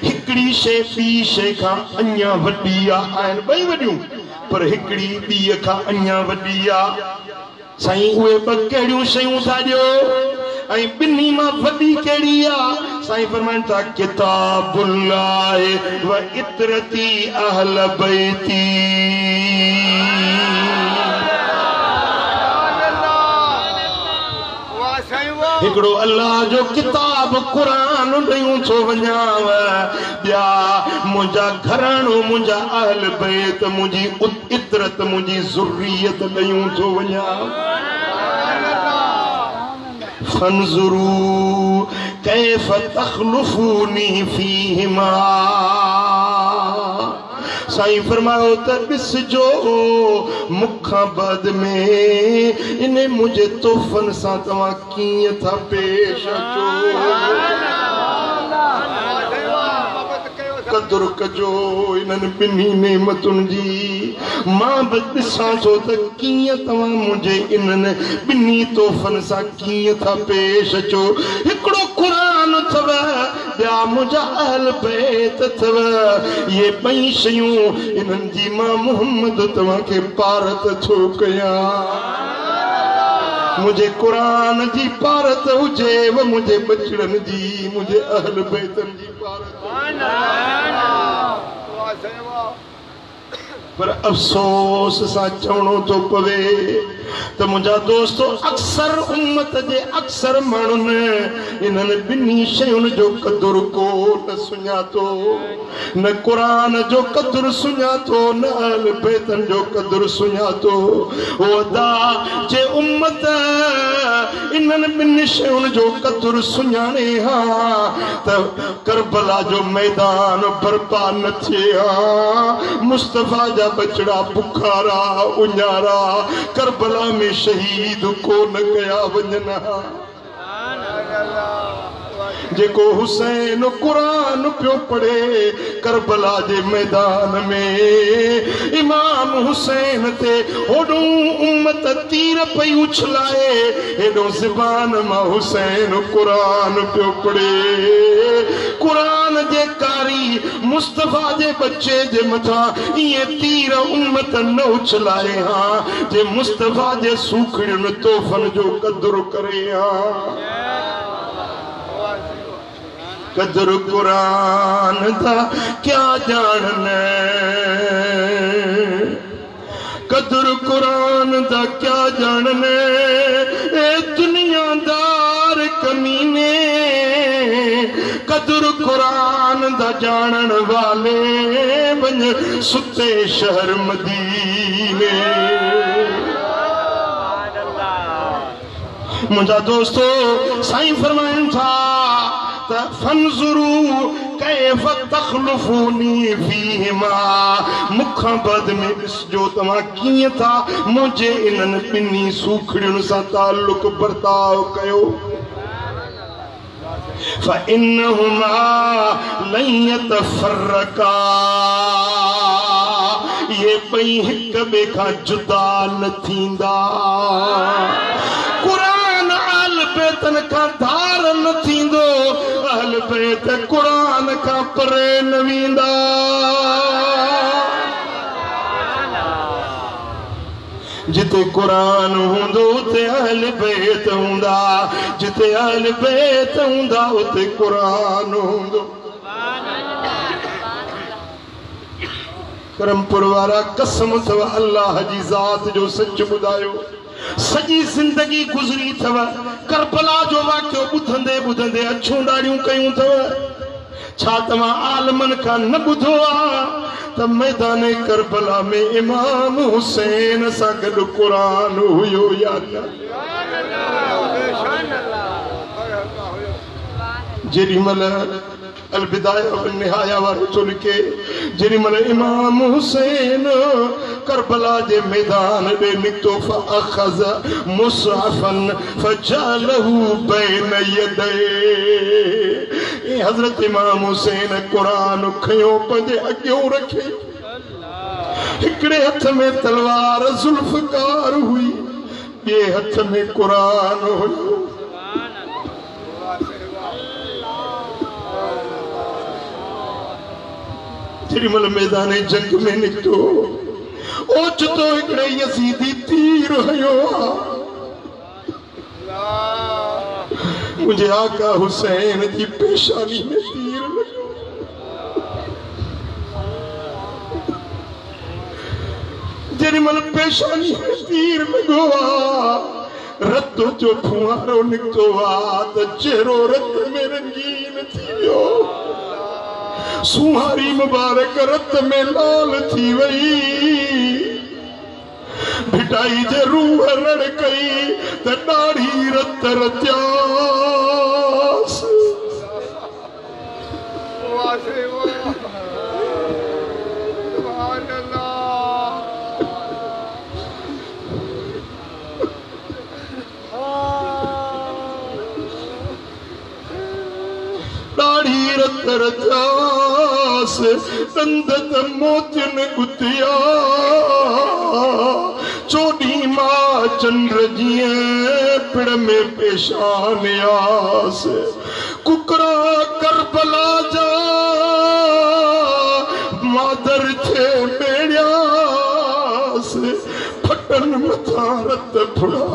हिकिड़ी शइ ॿी शइ खां अञा वॾी आहिनि ॿई वॾियूं पर हिकिड़ी ॿीअ खां अञा वॾी आहे साईं उहे ॿ कहिड़ियूं शयूं था ॾियो ऐं ॿिन्ही मां वॾी कहिड़ी आहे साईं फरमाइनि था किताबुल्लाह व इतरती अहल बैती हिकिड़ो अल्लाह जो किताब क़ुरान ॾियूं थो वञाव ॿिया मुंहिंजा घराणो मुंहिंजा अहल बैत मुंहिंजी इतरत मुंहिंजी ज़ुर्रियत ॾियूं थो वञाव फंज़ुरू कैफ़ तख़लुफ़ूनी फ़ीहिमा साईं फरमायो त ॾिसजो मुखां बाद में इन मुंहिंजे तोहफ़नि सां तव्हां कीअं था पेश अचो कदुरु कजो इन्हनि ॿिन्ही नेमतुनि जी मां बि ॾिसां थो त कीअं तव्हां मुंहिंजे इन्हनि ॿिन्ही तोहफ़नि सां कीअं था पेश अचो हिकिड़ो क़ुरान अथव ॿिया मुंहिंजा अहल बैत अथव इहे ॿई शयूं इन्हनि जी मां मोहम्मद तव्हांखे पारत थो कयां मुझे कुरान जी पारत हुजे मुझे बचड़न जी मुझे अहल बैतन जी पारत पर अफसोस सां चवणो थो पवे त मुंहिंजा दोस्तो अक्सर उम्मत जे अक्सर माण्हुनि इन्हनि ॿिन्ही शयुनि जो क़दुरु को न सुञातो न क़ुरान जो क़दुरु सुञातो न अहल बैतन जो क़दुरु सुञातो वदा जे उम्मत इन्हनि ॿिन्ही शयुनि जो क़दुरु सुञाणे हा त करबला जो मैदान बर्पा न थिए हा मुस्तफ़ा जा बचड़ा बुखारा उञारा करबला में शहीद को न कया वञनि जेको हुसैन कुरान पियो पढ़े करबला जे मैदान में इमाम हुसैन ते होॾो उम्मत तीर पई उछलाए हेॾो ज़बान मां हुसैन कुरान पियो पढ़े कुरान जे कारी मुस्तफ़ा जे बच्चे जे मथां ईअं तीर उम्मत न उछलाए हा जे मुस्तफ़ा जे सूखड़ियुनि तोहफ़नि जो क़दुरु करे हा कदर कुरान दा क्या जानना कदर कुरान दा क्या जानना ए दुनियादार कमीने कदर कुरान दा जानन वाले बन सुते शहर मदीने मुझा दोस्तों साईं फरमाइन था फंजुरू कैफ तखलुफूनी फीहिमा मुखां बाद में ॾिसजो तव्हां कीअं था मुंहिंजे इन्हनि ॿिन्ही सूखड़ियुनि सां ताल्लुक बर्ताव कयो फइन्नहुमा लन यतफरका ये ॿई हिक ॿिए खां जुदा न थींदा कुरान अहल बैतन खां धार न थींदो अहल बैत कुरान खां परे न वेंदा जिते कुरान हूंदो उते अहल बैत हूंदा जिते अहल बैत हूंदा उते कुरान हूंदो करमपुर वारा कसम अथव अल्लाह जी ज़ात जो सच ॿुधायो सॼी ज़िंदगी गुज़री अथव करबला जो वाक़ियो ॿुधंदे ॿुधंदे अछूं ॾाढ़ियूं कयूं अथव छा तव्हां आलमनि खां न ॿुधो आहे त मैदान करबला में इमाम हुसैन सां गॾु क़ुरान हुयो या न जेॾीमहिल अलबिदाया व निहाया वारो थो लिखे जेॾीमहिल इमाम हुसैन करबला जे मैदान ॾे निकितो फअख़ज़ मुसहफ़न फजअलहू बैन यदैहि हज़रत इमाम हुसैन क़ुरान खयो पंहिंजे अॻियों रखे हिकड़े हथ में तलवार जुल्फकार हुई, ये हथ में कुरान हुई। तिरमल मैदान जंग में निकतो ओचतो हिकड़े यजीदी तीर हयो। मुझे आका हुसैन की पेशानी में तीर लगे। तिरमल पेशानी में तीर लगवा, रतो जो फुआरो निकतो आ त चेहरो रत में रंगीन थी वियो। सुहारी मुबारक रत में लाल थी वई। भिटाई जे रूह रड़ कई त दाढ़ी रत रत्यास। दाढ़ी रत रत्यास, दंदत मोतियन गुतिया। चोडी मां चंद्र जिए पिड़ में पेशान आस। कुकरा करबला जा मादर थे बेड़ियास। फटन मथा रत फुड़ा।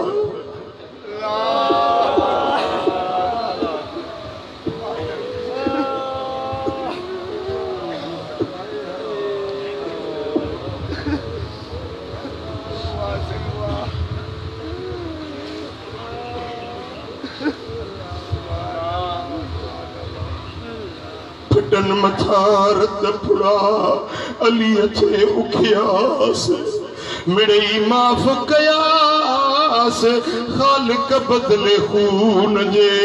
फटन मथा रत फुड़ा, अली थे उखियास। मिड़ई माफ कयास, खालिक बदले खून जे।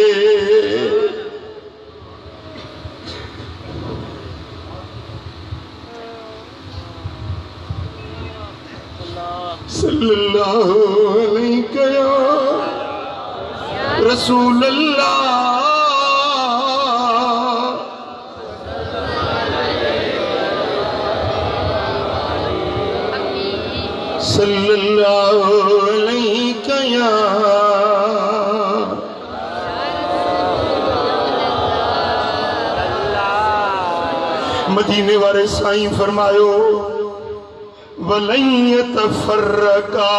सल्लल्लाहु अलैहि या रसूल अल्लाह। सल्लल्लाहु अलैहि या मदीने वाले साईं फरमायो, वलैय तफर्रका,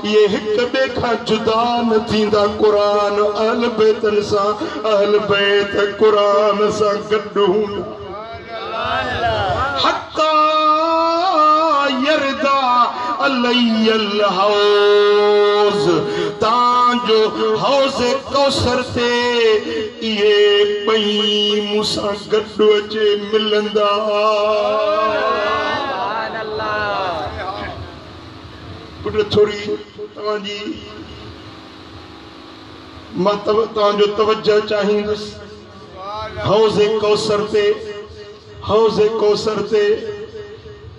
ये हिक बे खां जुदा न थींदा। कुरान अहल बैतन सां, अहल बैत कुरान सां गॾु हूंदा। हत्ता यरदा अलैयल हौज़, तांजो हौज़ कौसर ते ये पई मूंसां गॾु अचे मिलंदा। पुट थोड़ी तव्हांजी मां तव्हांजो तवज्जो चाहींदुसि। हौज़ कौसर ते, हौज़ कौसर ते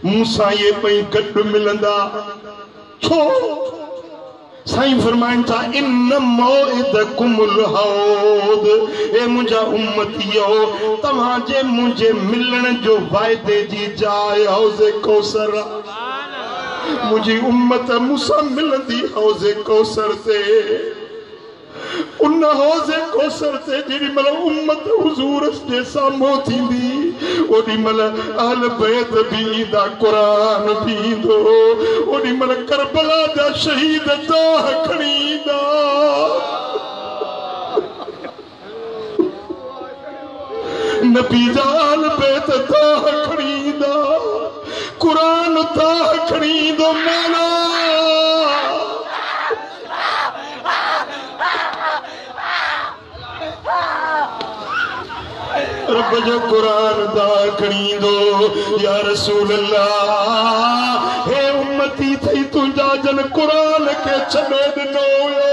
मूंसां ये पई गॾु मिलंदा। छो साईं फरमाइनि था, इन मौइदकुमुल हौद, ए मुंहिंजा उम्मतियो, तव्हांजे मुंहिंजे मिलण जो वाइदे जी जाइ हौज़ कौसर। मुझी उम्मत मूंसां मिलंदी हौज़ कौसर ते। उन हौज़ कौसर ते जेॾी महिल उम्मत हुज़ूर जे साम्हूं थींदी, ओॾी महिल अहल बैत बि ईंदा, क़ुरान बि ईंदो। ओॾी महिल करबला जा शहीद दाह खणी ईंदा। नबी जा अहल बैत दाह खणी ईंदा, कुरान दाह खणी ईंदो। मौला रब जो कुरान दाह खणी ईंदो। या रसूल अल्लाह, हे उम्मती थी तुंहिंजा जन कुरान खे छॾे ॾिनो हुयो।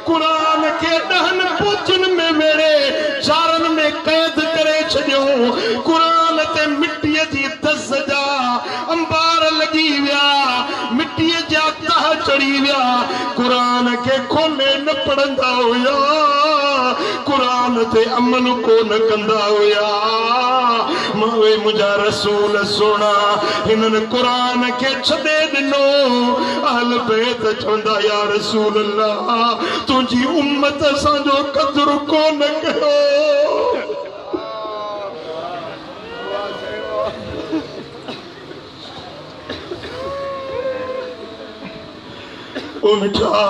कुरान खे 10 पोचन में वेड़े, 4 में कैद करे छॾियो। कुरान ते मिट्टीअ जी दस जा अंबार लॻी विया, मिट्टीअ जा तह चढ़ी विया। कुरान खे खोले न पढ़ंदा हुया, कुरान ते अमल को न कंदा हुया मावे मुझा रसूल सोना हिनन कुरान के छदे दिनो अहल बैत चवंदा या रसूल अल्लाह तुझी उम्मत असांजो कदर को न कयो ओ मिठा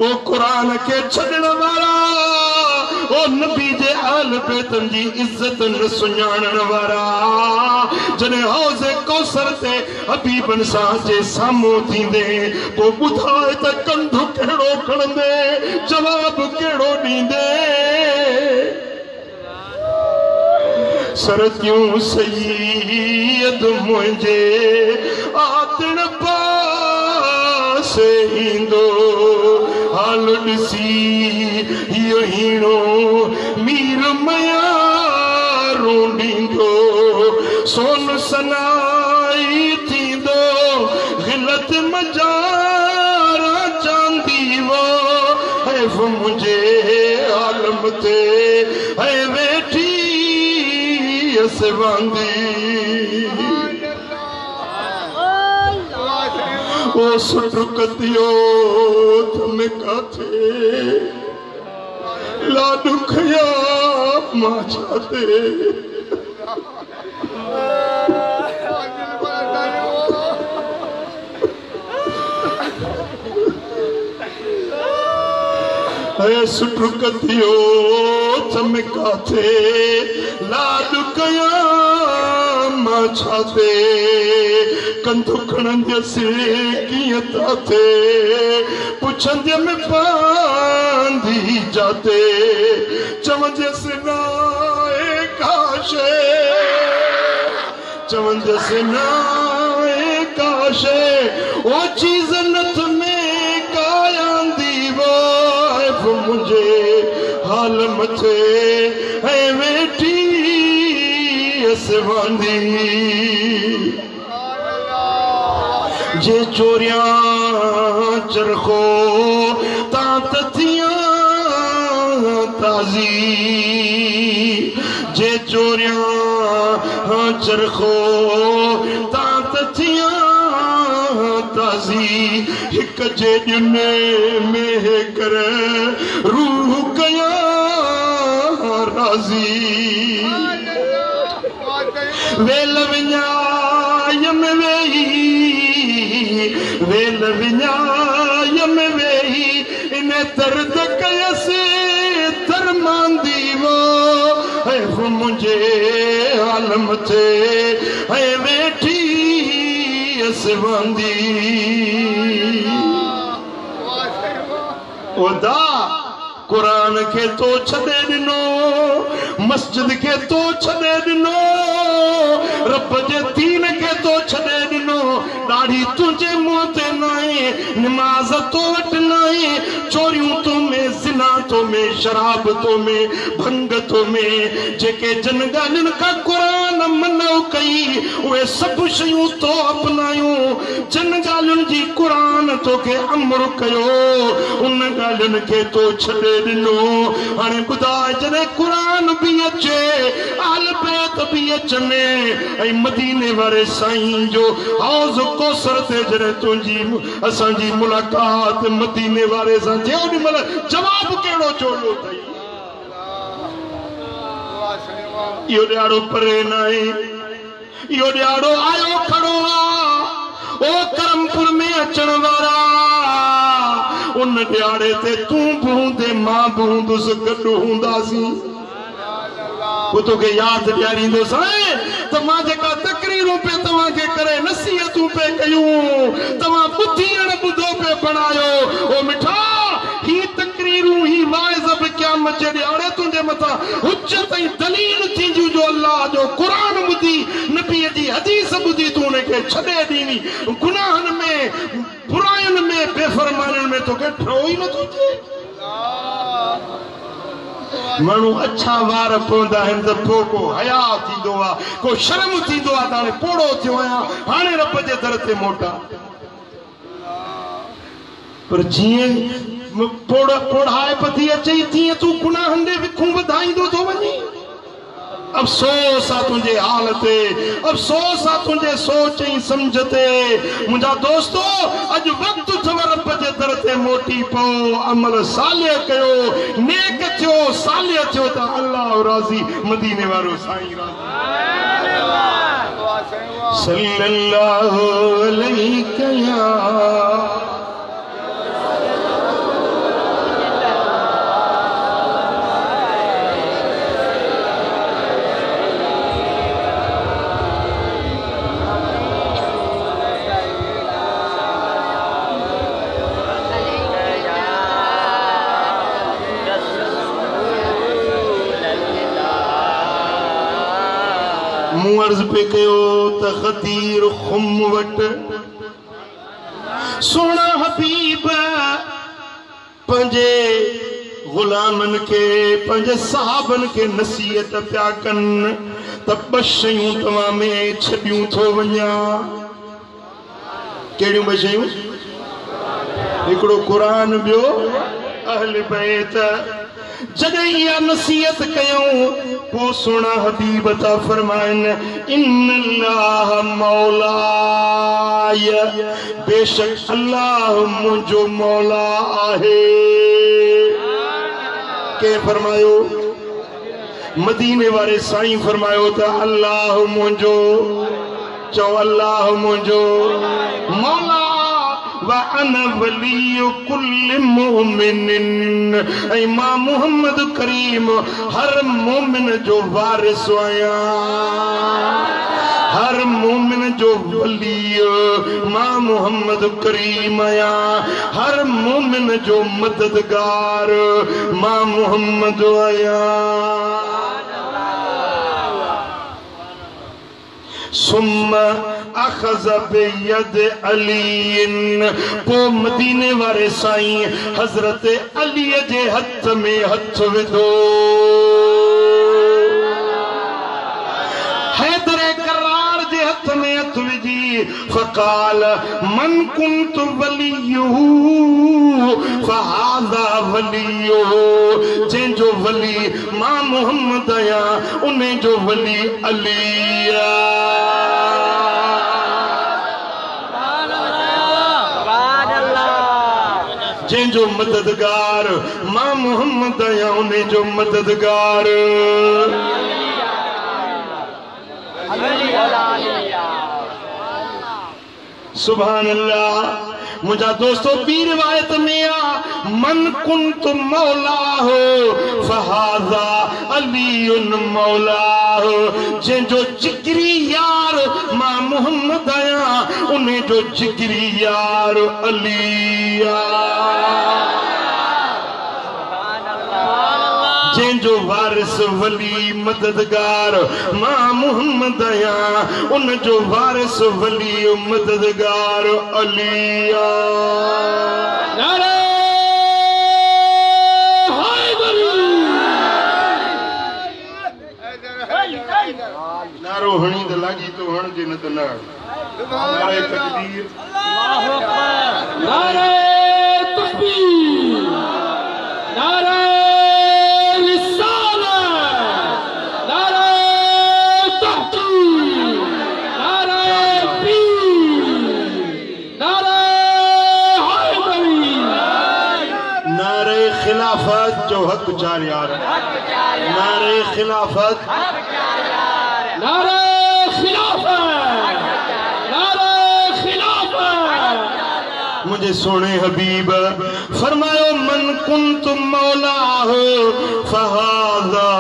ओ कुरान के छड़न वाला ओ नबी जे आल बैतन जी इज्जत न सुञाणन वाला जने हौज़े कौसर ते हबीबन सां जे साम्हूं थींदे पोइ ॿुधाए त कंधु कहिड़ो खणंदे जवाब कहिड़ो ॾींदे सरतियूं सैयद मुंहिंजे आतण पासे ईंदो हाल ॾिसी इहो हीणो मीर मयारो ॾींदो सोन सनाई थींदो ग़लत मजारा चांदी वो हैफ़ मुंहिंजे आलम ते है वेठी ओ सुटकतियो तुम काथे लाडू खया मां छाते है सुटकतियो तुम काथे लाडू कया मां छाते कंधु खणंदसि कीअं था थे पुछंदे में बांधी जाते चवंदसि नाए काशे चवंदसि नाए काशे ओ चीज़ नथ में कायांदी वो मुझे हाल मथे है वेठी असवांदी जे चोरिया चरखो तात थिया ताजी जे चोरिया चरखो तात थिया ताजी हिक जे ॾिने में कर रूह कया राज़ी वेल विञाय में वेही वेल विञाय में वेही इन दर्द कयसि दरमांदी वो हैफ़ मुंहिंजे आलम ते है वेठी असवांदी ओदा कुरान के तो छदे दिनो मस्जिद के तो छदे दिनो रब जे दीन के तो छदे दिनो दाढ़ी तुझे मुंह ते नाए नमाज तो वट नाए चोरियूं तो में जिना तो में शराब तो में भंग तो में जेके जन ॻाल्हियुनि खां कुरान मनो कई उहे सभु शयूं तो अपनायूं जन ॻाल्हियुनि जी कुरान तोखे अमर कयो उन ॻाल्हियुनि खे तो छॾे ॾिनो हाणे ॿुधाए जॾहिं कुरान बि अचे आल बैत बि अचनि ऐं मदीने वारे साईं जो हौज़ कौसर ते जॾहिं तुंहिंजी असांजी मुलाक़ात मदीने वारे सां थियो नी महिल जवाब कहिड़ो चोरियो अथई इहो ॾियारो परे न आहे इहो ॾियारो आयो खड़ो आहे ओ करमपुर में अचण वारा उन ॾियारे ते तूं बि हूंदे मां बि हूंदुसि गॾु हूंदासीं पोइ तोखे यादि ॾियारींदुसि त मां जेका तकरीरूं पे तव्हांखे करे नसीहतूं पे कयूं तव्हां ॿुधी ॿुधो पे बणायो ओ मिठा ही तकरीरूं ही वाइज़ बि क़यामत जे ॾियारे तुंहिंजे मथां हुज्जत ऐं दलील थींदियूं जो अल्लाह जो क़ुरान ॿुधी नबीअ जी हदीस ॿुधी तूं उनखे छॾे ॾींदी गुनाहनि में बुराइयुनि में बेफ़रमानियुनि में तोखे ठहियो ई नथो थिए माण्हू अच्छा वार पवंदा आहिनि त पोइ को हया थींदो आहे को शर्म थींदो आहे त हाणे पोड़ो थियो आहियां हाणे रब जे दर ते मोटा पर जीअं पोढ़ाए पथी अचई तीअं तूं गुनाहनि ॾे विखूं वधाईंदो थो वञी। अफ़सोस आहे तुंहिंजे हाल ते, अफ़सोस आहे तुंहिंजे सोच ऐं सम्झ ते। मुंहिंजा दोस्तो, अॼु वक़्तु अथव रब जे दर ते मोटी पओ, अमल सालिह कयो, नेक थियो, सालिह थियो त अल्लाह राज़ी, मदीने वारो साईं राज़ी। सल्लल्लाहु अलैहि या अर्ज पे कयो त ग़दीर खुम वट सोना हबीब पंजे गुलामन के पंजे सहाबन के नसीहत पिया कन त ॿ शयूं तव्हां में छॾियूं थो वञा। कहिड़ियूं ॿ शयूं? हिकिड़ो क़ुरान, ॿियो अहल बैत। जॾहिं इहा नसीहत कयूं पोइ सोना हबीब था फरमाइनि इन्नल्लाह मौलाय, बेशक अल्लाह मुंहिंजो मौला आहे। के फरमायो? मदीने वारे साईं फरमायो त अल्लाह मुंहिंजो, चओ अल्लाह मुंहिंजो मौला वअना वली कुल मोमिन, ऐं मां मोहम्मद करीम हर मोमिन जो वारिस आहियां, हर मोमिन जो वली मां मोहम्मद करीम आहियां, हर मोमिन जो मददगार मां मोहम्मद आहियां। सुम्मा अखज़ बियद अलीन, पो मदीने वारे साईं हजरत अली जे हथ में हथ विधो, हैदर करार जे हथ में हथ विझी फकाल मन कुंत वलियुहु फहादा वलियुहु, जंहिंजो वली मां मोहम्मद आहियां उन जो वली अली आहे। जंहिंजो मददगार मां मोहम्मद आहियां उन जो मददगार सुभान अल्लाह। मुझा दोस्तों ॿी रिवायत में आ मन कुंत मौला हो फहाजा अलीउन मौला हो, जंहिंजो जिगरी यार मां मोहम्मद आहियां उन जो जिगरी यार अली आहे। जंहिंजो वारिस वली मददगार मां मोहम्मद आहियां उन जो वारिस वली मददगार अली आहे। नारे नारो हणी त लॻी तो हणजे न त न। नारे तकबीर, नारे तकबीर, नारे खिलाफत जो हक चार यार, नारे खिलाफत, नारे खिलाफत, नारे खिलाफत। मुझे सोने हबीब फरमायो मन कुंत मौला हो फहाजा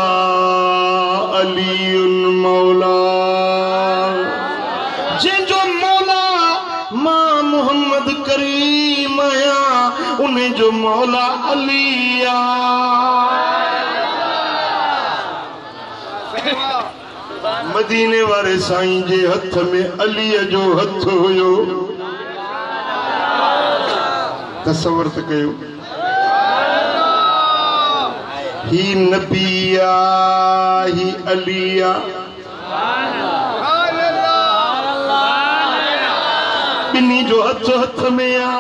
अलीउन मौला, जंहिंजो मौला मां मोहम्मद करीम आहियां उन जो मौला अली मदीने वारे साईं जे हथ में अलीअ जो हथ हुयो। तसव्वुर त कयो ही नबी आ ही अली आ, बिन्ही जो हथ हथ में आ।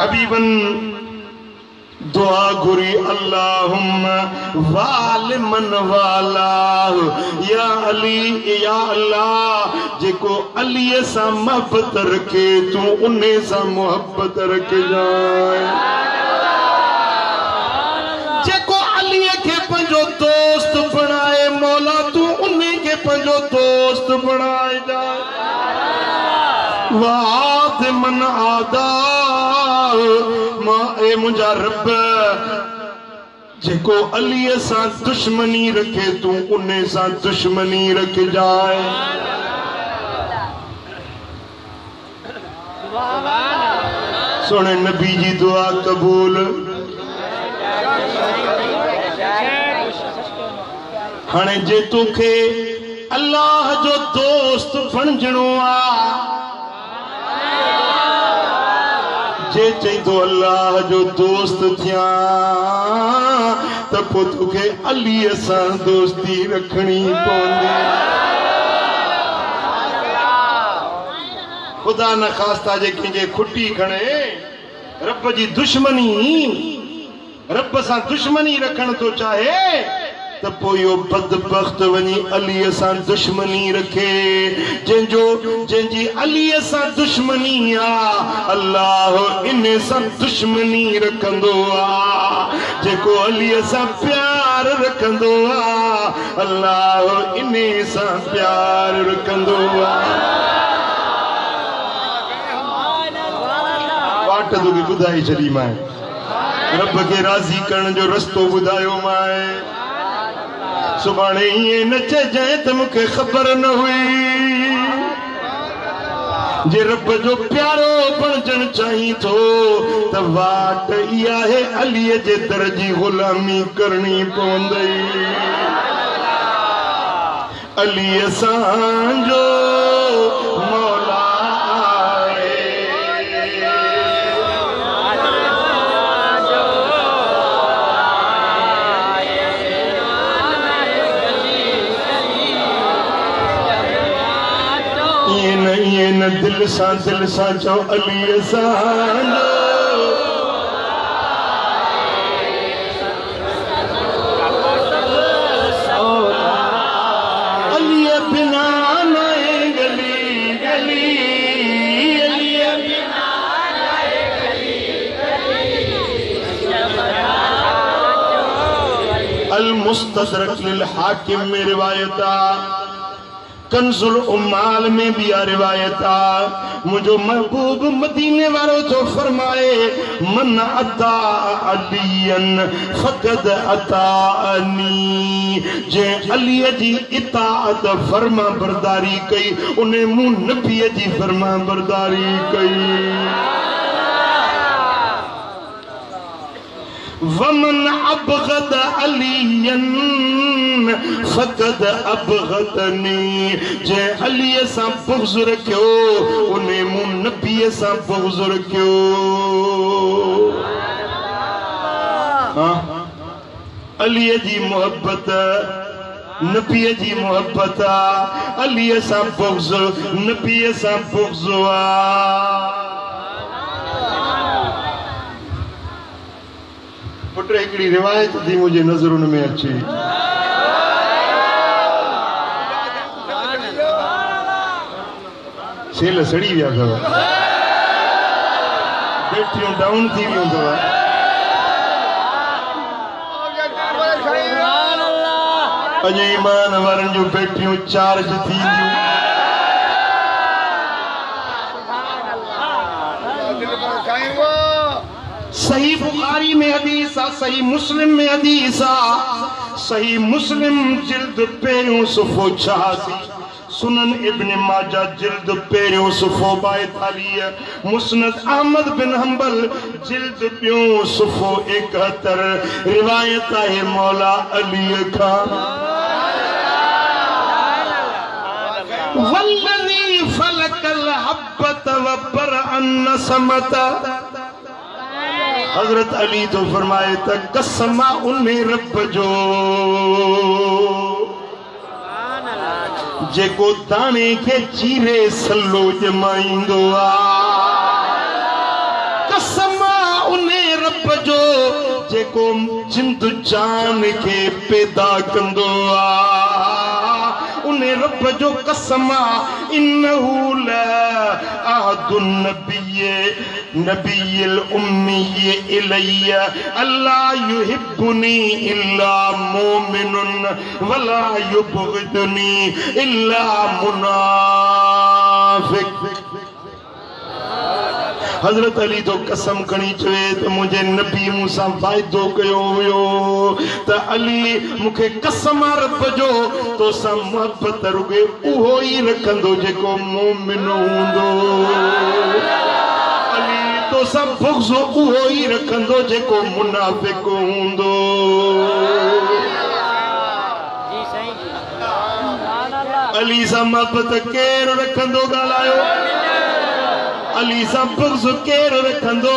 हबीबन दुआ घुरी अल्लाहुम्मा वाल मन वाला या अली या अल्लाह जेको अली सा मोहब्बत रखे तू उन्हें सा मोहब्बत रख जाए जेको अली के पंजो दोस्त बनाए मौला तू उन्हें के पंजो दोस्त बनाए जाए वाद मन आदा ए मुझा रब जेको अली सा दुश्मनी रखे तू उन्हें सा दुश्मनी रख जाए सोने नबी जी दुआ कबूल हाने जे तोखे अल्लाह जो दोस्त बनजणो आ जे चईंदो अल्लाह जो दोस्त थिया त पोइ तोखे अली सां दोस्ती रखणी पवंदी खुदा न ख़ास्ता जे कंहिंजे खुटी खणे रब जी दुश्मनी रब सां दुश्मनी रखण थो चाहे त पोइ इहो बदबख्त वञी अलीअ सां दुश्मनी रखे जंहिंजी अलीअ सां दुश्मनी आहे अल्लाह इन सां दुश्मनी रखंदो आहे जेको अलीअ सां प्यार रखंदो आहे अल्लाह इन सां प्यार रखंदो आहे वाट तोखे ॿुधाई छॾी मां रब खे राज़ी करण जो रस्तो ॿुधायो मां सुभाणे ये न चइजांइ त मूंखे ख़बर न हुई जे रब जो प्यारो बणजण चाहीं थो त वाट इहा आहे अलीअ जे दर जी ग़ुलामी करणी पवंदई अलीअ असांजो मौला ये न दिल सा चो अली असांजो अली बिना नए गली गली अली बिना नए गली अल मुस्तदरक लिल हाकिम में रिवायता कंजुल उम्माल में भी आ रिवायत आ मुझो महबूब मदीने वालों तो फरमाए मन अता अलियन फकद अतानी जे अली जी इताअत फरमा बरदारी कई उन्हें मुंह नबी जी फरमा बरदारी कई वमन अबगद अलियन फकद अबगदनी जे अली सां बुग़्ज़ रखियो उन्हें मुंह नबी सां बुग़्ज़ रखियो अली जी मोहब्बत नबी जी मोहब्बत अली सां बुग़्ज़ नबी सां बुग़्ज़ पुट हिकिड़ी रिवायत थी मुंहिंजे नज़रुनि में अचे सेल सड़ी विया अथव बैटरियूं डाउन थी वियूं अथव अॼु ईमान वारनि जूं बैटरियूं चार्ज थींदियूं सही बुखारी में हदीस आ सही मुस्लिम में हदीस आ सही मुस्लिम जिल्द पहिरियों सुफ़ो 86 सुनन इब्न माजा जिल्द पहिरियों सुफ़ो 42 मुस्नद अहमद बिन हंबल जिल्द ॿियों सुफ़ो 71 रिवायत आहे मौला अली खां वल्लज़ी फलकल हब्बत व बरअन नसमत हजरत अली तो फरमाए त कसमा उन्हें रब जो जेको दाने के चीरे सल्लो जमाईंदो आ कसमा जेको जिंद जान के पैदा कंदो उन्हें रब जो कसमा इन्नहु लअहदुन नबिय्यिल उम्मी इलैया अल्ला युहिब्बुनी इल्ला मुमिनुन वला युबग़िदुनी इल्ला मुनाफिक। हजरत अली तो कसम खणी चवे तो मुझे नबी मूसा वायदो कयो हुयो त अली मुखे कसम रब जो तो सा मोहब्बत रुगे उहो ही रखंदो जेको मोमिन हूंदो। अली तो सा बुग़्ज़ उहो ही रखंदो जेको मुनाफिक हूंदो। अली सा मोहब्बत केर रखंदो ॻाल्हायो। अली सा बुग़्ज़ केर रखंदो।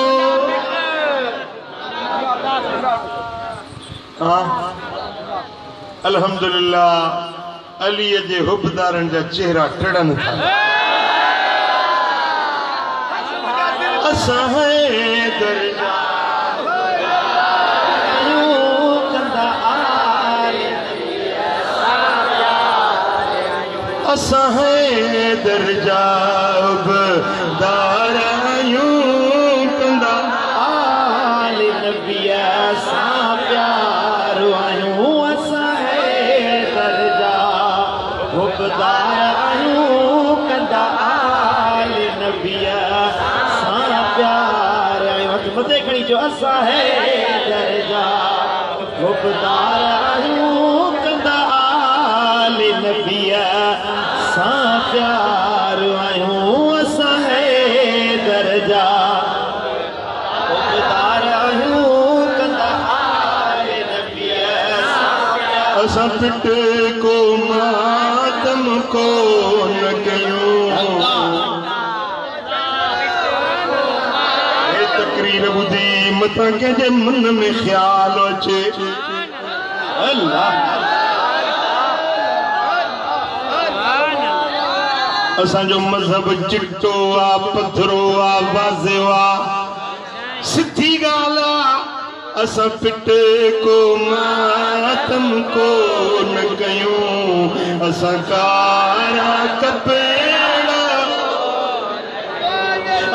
अल्हम्दुलिल्लाह अली जे हुबदारन जा चेहरा टड़न था। असा है दर्जा असा है दर्जा दारायूं कंदा आले नबिया सा प्यार आयूं। असा है दर्जा दारायूं कंदा आले नबिया सा प्यार आयूं। मते खणी जो असा है दर्जा दारायूं कंदा आले नबिया सा प्यार आयूं। असा है दर्जा आयूं कंदा आले नबिया सा प्यार। असा पिट को मातम को न कयूं। तकरीर ॿुधी मथां कंहिंजे मन में ख़्याल अचे अल्लाह असांजो मज़हब चिट्टो आ पथरो आ वाज़े आ सिधी ॻाल्हि आ। असां पिट को मातम को न कयूं। असां कारा कपड़ा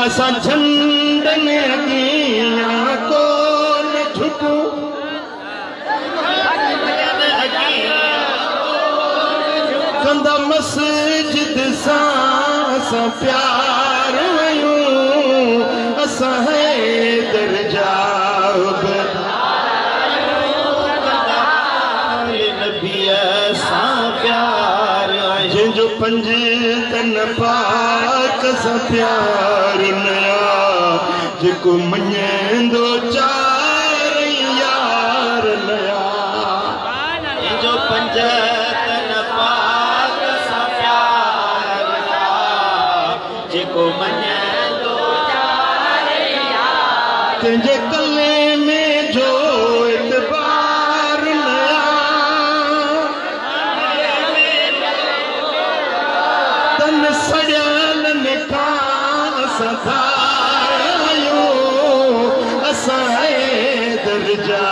असां झंडन अॻियां को न झुकूं। कंदा मस्जिद सां प्यार आयूं। असां है दर्जा नबिया सा प्यार आयूं। जंहिंजो पंज तन पाक सां प्यार नया जेको मञंदो चार यार नया। जंहिंजो पंज तुझे गले में जो एतबार नया तन सड़ियल निकाह सदायो। असां है दर्जा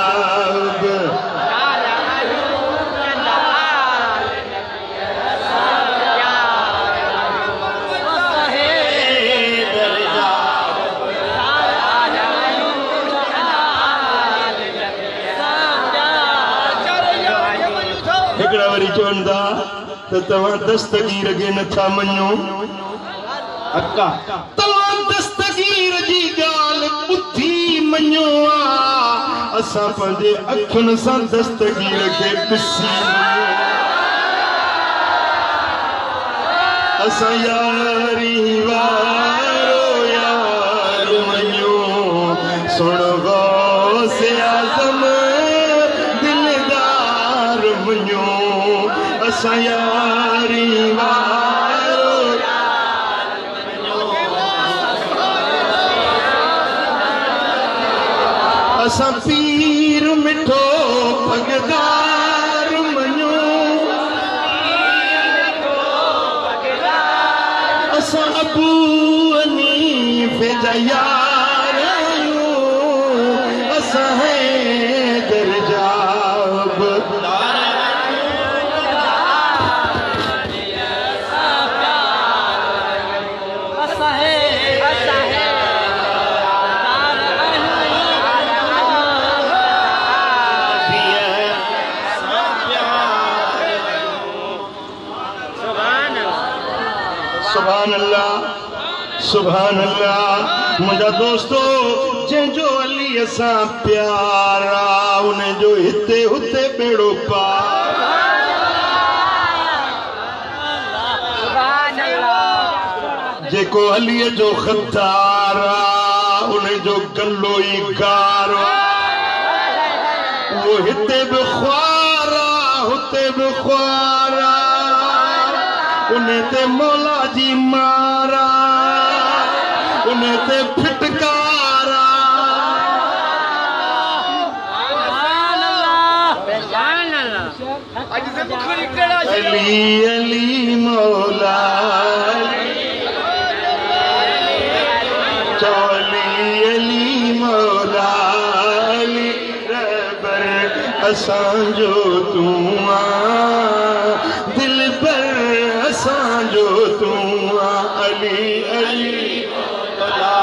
चवंदा त तव्हां दस्तगीर खे नथा मञो। अक्का तव्हां दस्तगीर जी ॻाल्हि ॿुधी मञो आ। असां पंहिंजे अखियुनि सां दस्तगीर खे ॾिसी असां यारी वारो यार मञो। सुण गौसे आज़म दिलदार मञो। असां यारी वारो असां पीर मिठो पगदार मञो। असां अबू हनीफ़े जा यार आयूं। असां है सुभान अल्लाह। मुझा दोस्तों जंहिंजो अली असां प्यारा उन्हें जो हिते हुते बेड़ो पार। जेको अलीअ जो ख़तारा उन्हें जो गलो ई गारो वो हिते भी ख्वारा हुते भी ख्वारा उन्हें ते मौला जी मारा उन्हें ते फिटकारा। अली अली मौला चौली अली मौला अली रहबर असांजो तू आ दिल पर असांजो तू आ अली अली मौला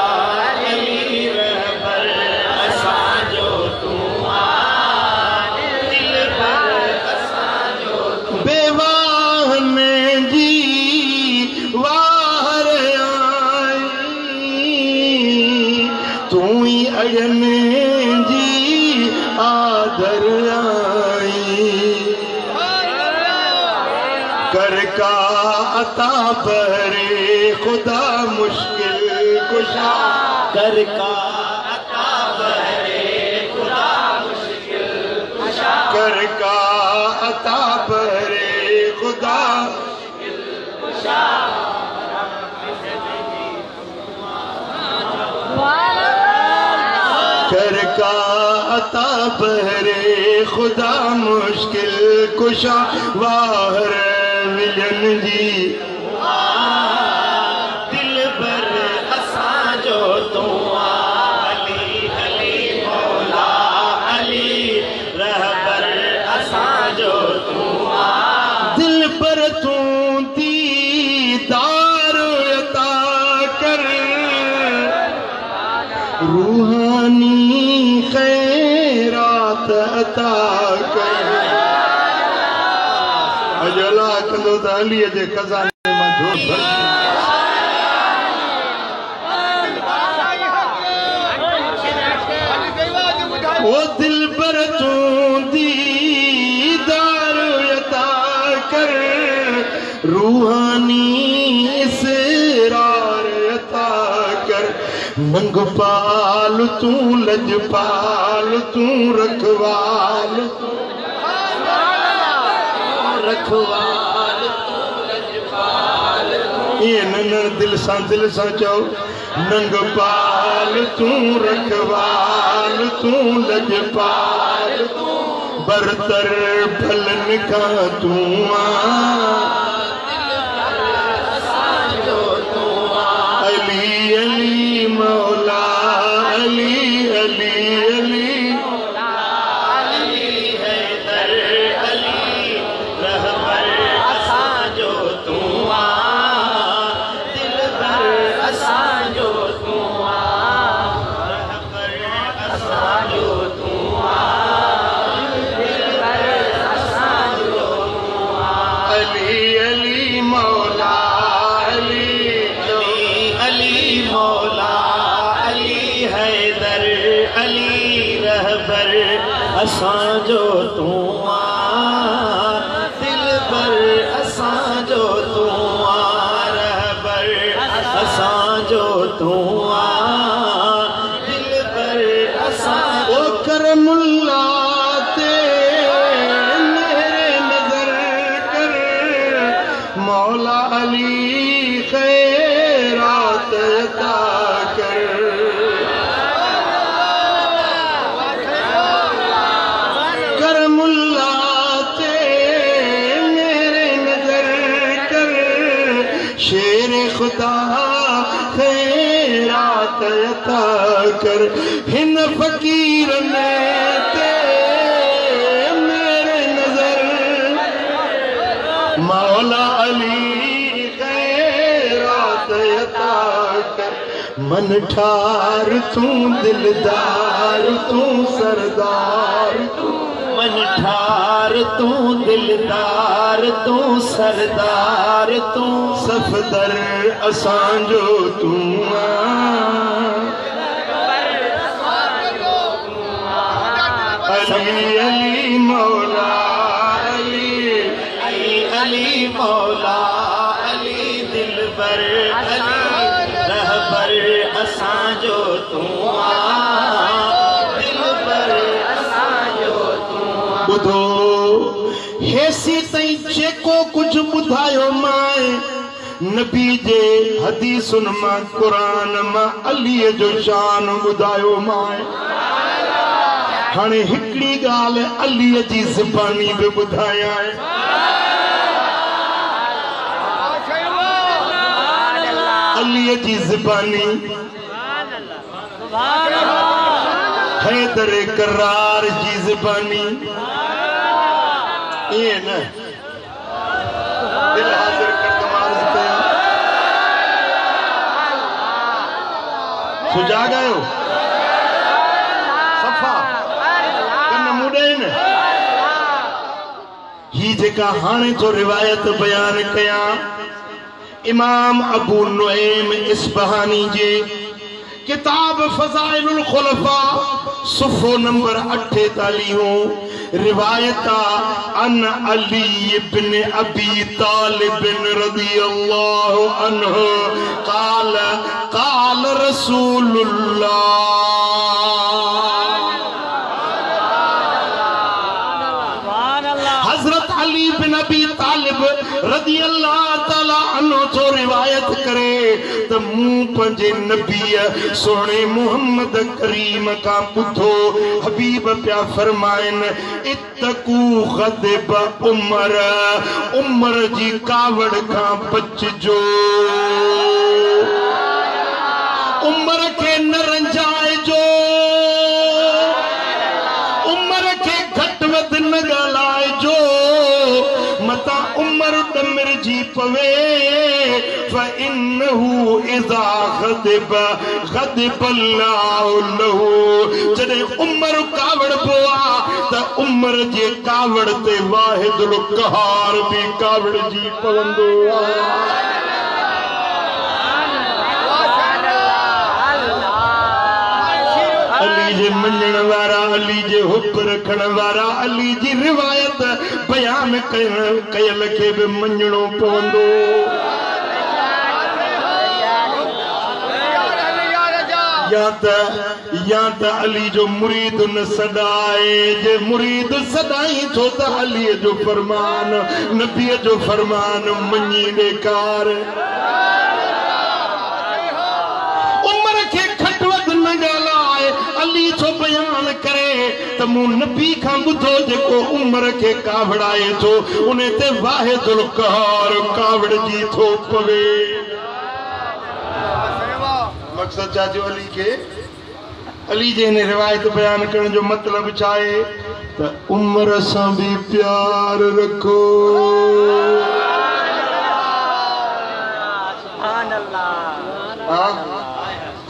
अली रहबर असांजो तू आ दिल पर असांजो तू बेवाहने जी वाहर तू ही अयन जी आदर आई कर का अता बरे खुदा मुश्किल कुशा कर का अता बरे खुदा मुश्किल कुशा कर का अता बरे खुदा कुशा कर का अता बहरे खुदा मुश्किल कुशा वाहर विजन जी दिल पर असांजो तू अली अली मौला अली रहबर असांजो तू दिल पर तू दीदार अता कर रूहानी खैरात अता कर अजला कंदो त अलीअ जे खज़ाने मां जोत भर वो दिल पर तू दीदार अता कर रूहानी इसरार अता कर नंग पाल तू लजपाल तू रखवाल तू रखवाल तू लजपाल ये नन दिल सा चो नंग पाल तू रखवाल तू लजपाल तू बरतर भलन का तू अली अली मौला अली अली अली अली हैदर अली रहबर असांजो तू दिल पर असांजो तू रहबर असांजो तू दिल पर असांजो तू अली अली मौला मौला अली हैदर अली रहबर असांजो तू दिल पर असांजो तू रहबर असांजो तू दिल पर असांजो करमुल्ला ते मेरे नजर कर मौला अली खैरात अता कर करमुल्ला ते मेरे नजर कर शेर खुदा खैरात अता कर हिन फकीर ने ते मेरे नजर मौला अली खैरात अता कर मन ठार तू दिलदार तू सरदार तू मन ठार तू दिलदार तू सरदार तू सफदर असांजो तू अली अली मौला अली अली अली मौला अली दिलबर अली रहबर असांजो तू बुधो हेसी तई जेको कुछ बुधायो माए नबी जे हदीसुन मां कुरान मां अली जो शान बुधायो माए हाने हिकड़ी गाल अली जी ज़बानी भी बुधाया है अली जी ज़बानी हैदर करार जी ज़बानी ये न दिल हाजिर कर तमाम सुजा गए हो सफा कन मुड़े न ही जेका हाने जो रिवायत बयान कया इमाम अबू नुएम इस्फहानी जे किताब फज़ाइलुल खुलफा सुफ़ो नंबर 48 रिवायता अन अली इब्न अबी तालिब रज़ियल्लाहु अन्हु क़ाल क़ाल रसूलुल्लाह हज़रत अली बिन अबी तालिब रज़ियल्लाहु ताला अन्हु जो रिवायत करे त मूं पंजे नबी सोने मोहम्मद करीम का बुधो हबीब प्या फरमाइन इत्तकू ग़ज़ब उमर उमर जी कावड़ का बचजो उमर के न रंजाइजो उमर के घट वध न ॻाल्हाइजो मता उमर डमर जी पवे फ़इन्नहु इज़ा ग़ज़ब ग़ज़ब अल्लाहु लहू जॾहिं उमर कावड़ पोआ त उमर जे कावड़ ते वाहिदुल क़हार बि कावड़ जी पवंदो अली जे मञण वारा अली जे हुब रखण वारा अली जी रिवायत बयान कयल खे बि मञणो पवंदो या त अली जो मुरीद न सदाए जे मुरीद सदाई छो त अली जो फरमान नबी जो फरमान मञी बेकार उमर के खटवद न ॻाल्हाए अली छो बयान करे त मूं नबी खां ॿुधो जेको उमर के कावड़ाए थो उन ते वाहिदुल क़हार कावड़ जी थो पवे मक़सद चाचो अली के अली जे ने रिवायत बयान करण जो मतलब चाहे त उमर सां भी प्यार रखो सुभान अल्लाह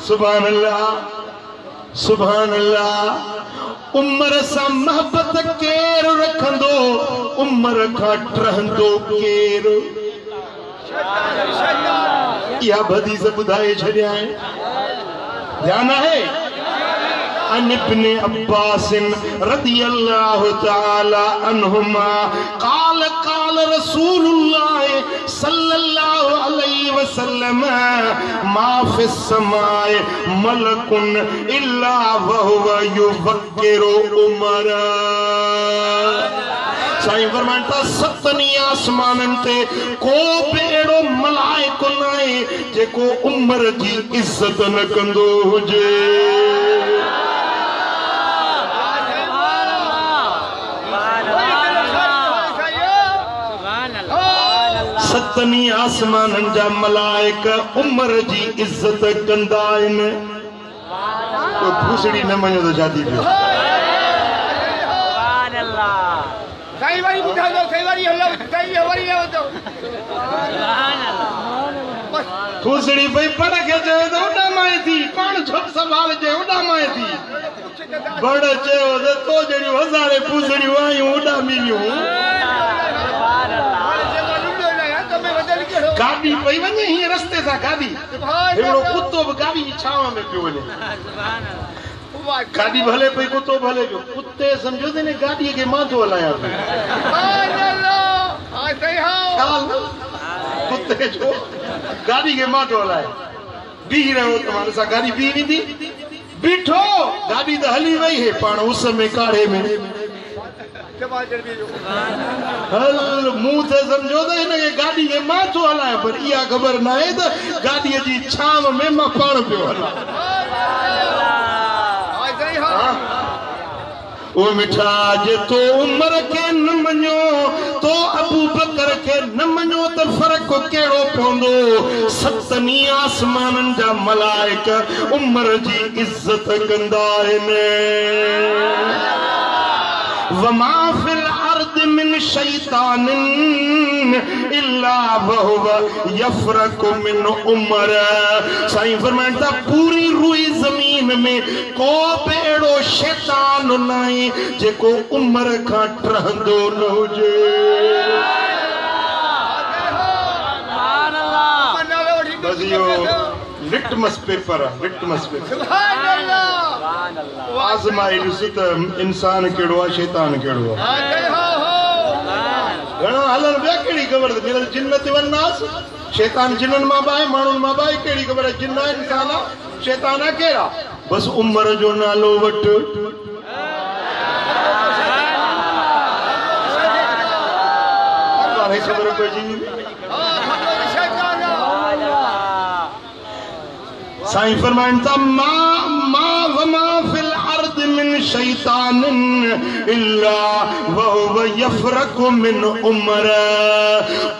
सुभान अल्लाह सुभान अल्लाह उमर सां मोहब्बत केर रखंदो उमर खां टहंदो केर या हदीस बुधाए छड़िया है ध्यान है अन इब्न अब्बास रज़ियल्लाहु तआला अन्हुमा क़ाल क़ाल रसूलुल्लाह सल्लल्लाहु अलैहि वसल्लम मा फ़िस समाए मलकुन इल्ला वहुवा युफ़क्किरु उमर साईं फरमाइता सतनी आसमानन ते को बेड़ो मलाइको नाहे जेको उमर जी इज्जत न कंदो हुजे सतनी आसमानन जा मलाइक उमर जी इज्जत कंदा आहिनि तो भूसड़ी न मञो तो शादी पे सुभान अल्लाह कई बारी बुधा दो कई बारी हल्ला कई बारी हो तो सुभान अल्लाह भूसड़ी भाई पड़ के जे तो उडा माए थी कौन छप सवाल जे उडा माए थी बड़ चयो त तो जड़ियूं हज़ारे पूसड़ियूं आयूं उॾा मिलियूं गाॾी पई वञे हीअं रस्ते सां गाॾी हिकिड़ो कुतो बि गाॾी जी छांव में पियो वञे गाॾी बि हले पई कुतो बि हले पियो कुते सम्झो त गाॾीअ खे मां थो हलायां कुते जो गाॾी खे मां थो हलायां बीह रहियो त मां ॾिसां गाॾी बीह वेंदी बीठो गाॾी त हली वई है पाण उस में काढ़े में हल मुंह ते सम्झो त हिनखे गाॾी खे मां थो हलायां पर इहा ख़बर न आहे त गाॾीअ जी छांव में मां पाण पियो हलां ओ मिठा जे तो उमर के न मञो तो अबू बकर के न मञो त फर्क केड़ो पवंदो सतनी आसमानन जा मलाइक उमर जी इज्जत कंदा आहिनि वमा फिल अर्द मिन शैतान इल्ला वहुव यफरकु मिन उमर साईं फरमाइनि था पूरी रुई ज़मीन में को बि अहिड़ो शैतान न आहे जेको उमर खां टहंदो न हुजे बस इहो लिटमस पेपर आज़माई ॾिस त इंसान कहिड़ो आहे शैतान कहिड़ो आहे घणा हलनि पिया कहिड़ी ख़बर मिलल जिन्नत वन्नास शैतान जिन्ननि मां बि आहे माण्हुनि मां बि आहे कहिड़ी ख़बर आहे जिन्न आहे इंसान आहे शैतान आहे कहिड़ा बसि उमर जो नालो वठि ख़बर पइजी साईं फरमाइनि था वमा फिल अर्द मिन शैतान इल्ला वहुव यफरकु मिन उमर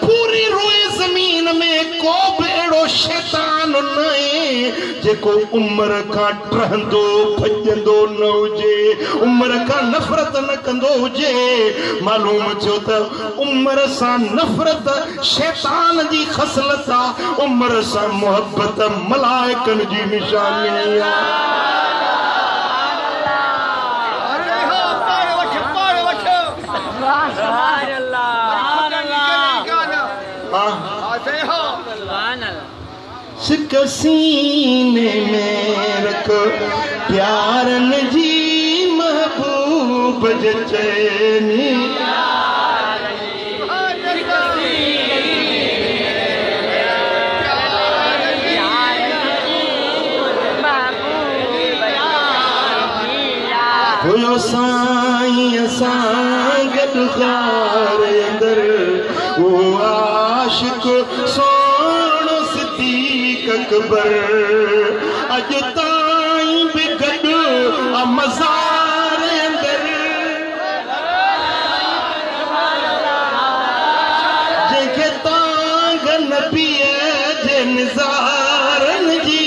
पूरी रोए ज़मीन में को बि अहिड़ो शैतान न आहे जेको उमर खां टहंदो भॼंदो न हुजे उमर खां नफ़रत न कंदो हुजे मालूम थियो त उमर सां नफ़रत शैतान जी ख़सलत आहे उमर सां मोहब्बत मलाइकनि जी निशानी आहे सिक सीने में रख प्यारन जी महबूब जचनी हुयो साईं असां गॾु ख़ार अंदर वो आशिक सोणो सिद्दीक़ अकबर अॼु ताईं बि गॾु मज़ार अंदर जंहिंखे तां नबीअ जे निज़ारनि जी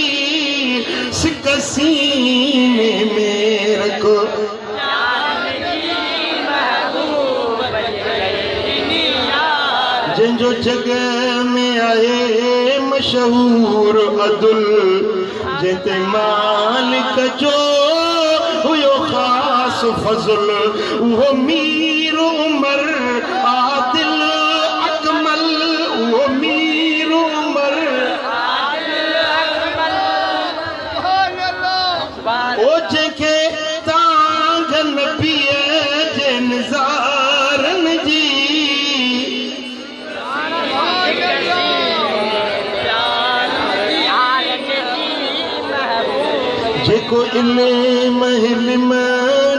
सिक सीने में रखो जो जग में आए मशहूर अदुल जेते मालिक जो हुयो खास फजल वो मीर उमर आदिल अकमल वो मीर उमर ओ जेके तांग नबीअ जे निज़ारन जी जेको इल्म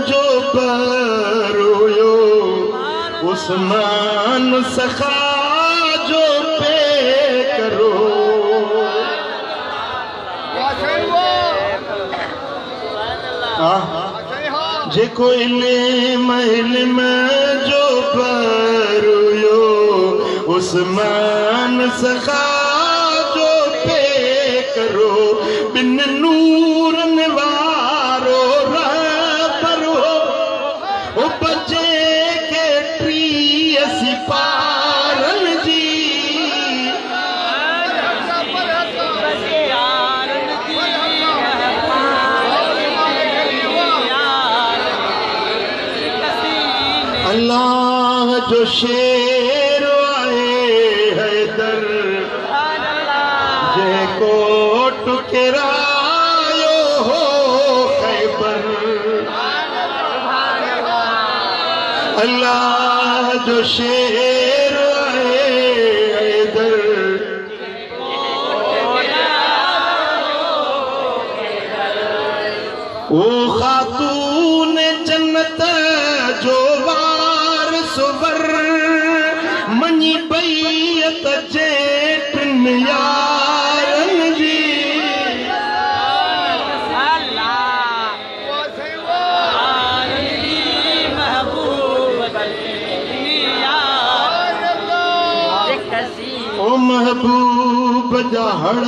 जो पर हुयो उस्मान सखा जो पे करो जेको इल्म जो पर हुयो उस्मान सखा जो पे करो बिन नूरन वारो रहबर हो बचे के टी सिपारन जी जो शेर आए हैदर जे कोट किरायो हो खैबर अल्लाह जो शेर आए हैदर ओ खातून जन्नत जो वार सुवर मनी बैयत जेठन यारन जी ओ महबूब जहड़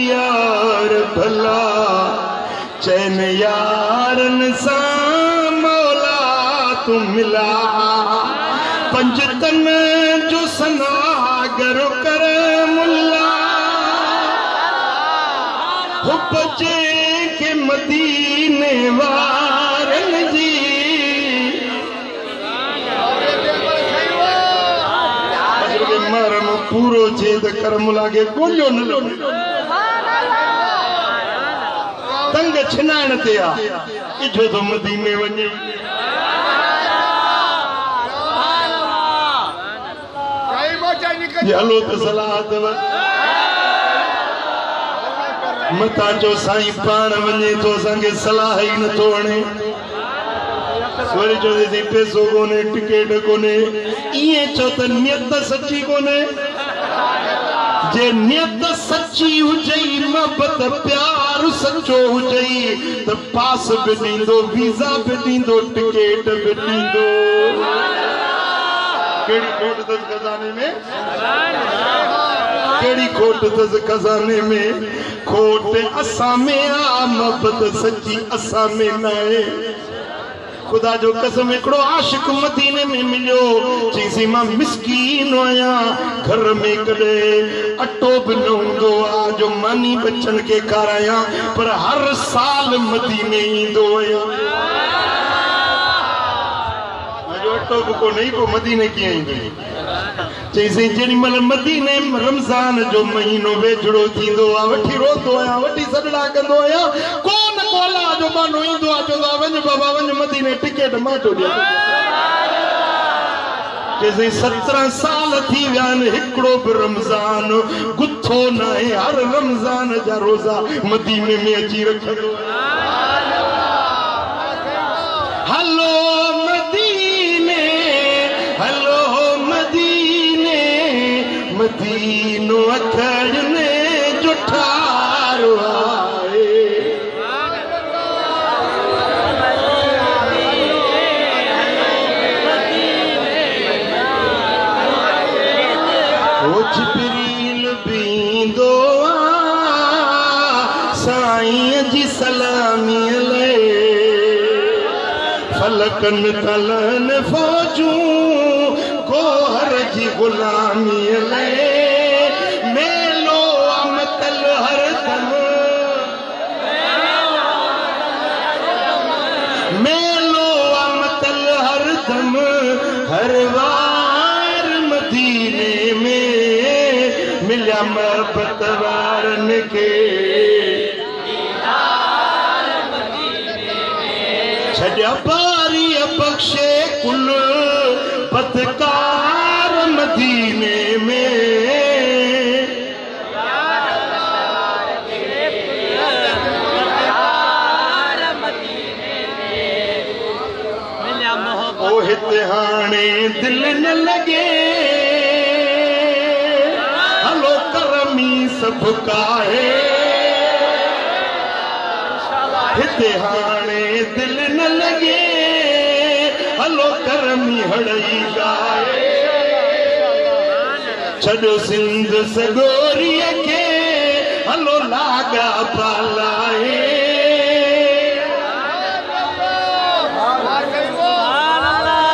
यार भला चैन यारन सा मौला तू मिला पंजतन जो सनागर कर मुल्ला हो बचे के मदीने वारन जी मरम पूरो छेद करम लागे कोलियो न तंग छिनाण ते आ इजो तो मदीने वने हलो तो सलाह अथव मता जो साईं पाण वञे तो असांखे सलाह ई नथो वणे वरी चवंदे पैसो कोन्हे टिकेट कोन्हे ईअं चओ त नियत सची कोन्हे जे नियत सची हुजई मोहब्बत प्यार सचो हुजई त पास बि ॾींदो वीज़ा बि ॾींदो टिकेट बि ॾींदो केड़ी खोट अथसि खज़ाने में केड़ी खोट अथसि खज़ाने में खोट असां में आ मोहब्बत सची असां में न आहे खुदा जो कसम हिकिड़ो आशिक मदीने में मिलियो चईंसि मां मिस्कीन आहियां घर में कॾहिं अटो बि न हूंदो आहे जो मानी बच्चनि खे खारायां पर हर साल मदीने ईंदो आहियां अटो बि कोन्हे पोइ मदीने कीअं ईंदो चईंसि जेॾी महिल मदीने रमज़ान जो महीनो वेझड़ो थींदो आहे वठी रोंदो आहियां वठी सॾड़ा कंदो आहियां कोन कोला जो मानो ईंदो आहे चवंदो आहे वञ बाबा वञ मदीने टिकेट मां थो ॾियां चईंसि 17 साल थी विया आहिनि हिकिड़ो बि रमज़ान गुथो न आहे हर रमज़ान जा रोज़ा मदीने में अची रखंदो हलो मदीनो अखड़ने जो ठारो आए ओ जिब्रील बींदो साईं जी सलामी ले फलकन तलन फौजूं गोहर जी गुलामी ले मेलो अमतल हर दम मेलो अमतल हर दम हर वार मदीने में मिलिया मोहब्बत वारन के छॾिया बारी बख्शे कुल पतकार मदीने में ओ हिते हाणे दिल न लगे हलो करमी सब काहे हिते हाणे दिल न लगे हलो करमी हड़ई गाए छॾो सिंध सगोरीअ खे हलो लागा पालाए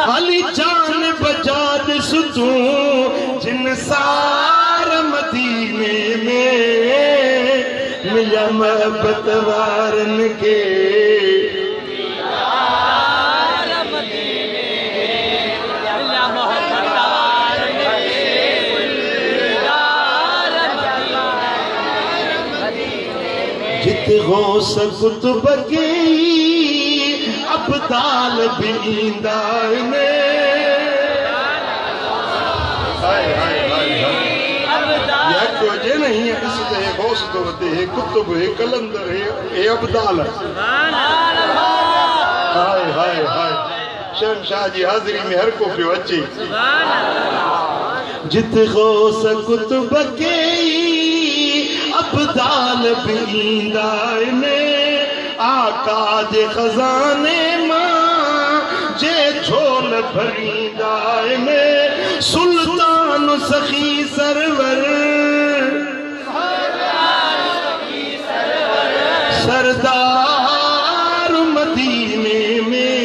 हली जान बजा ॾिस तूं जिन सार मदीने में मिलिया मोहब्बत वारन के गौस कुतुब के अब्दाल भी ईंदा ने। वजह नहीं है इससे है गौस तो वते है कुतुब है कलंदर है अब्दाल। हाय हाय हाय शहंशाह जी हाज़िरी में हर को पियो अचे। जित गौस कुतुब के अब्दाल भी ईंदा ने। आका जे खजाने मां जे झोल भरींदा ने। सुल्तान सखी सरवर सरदार मदीने में।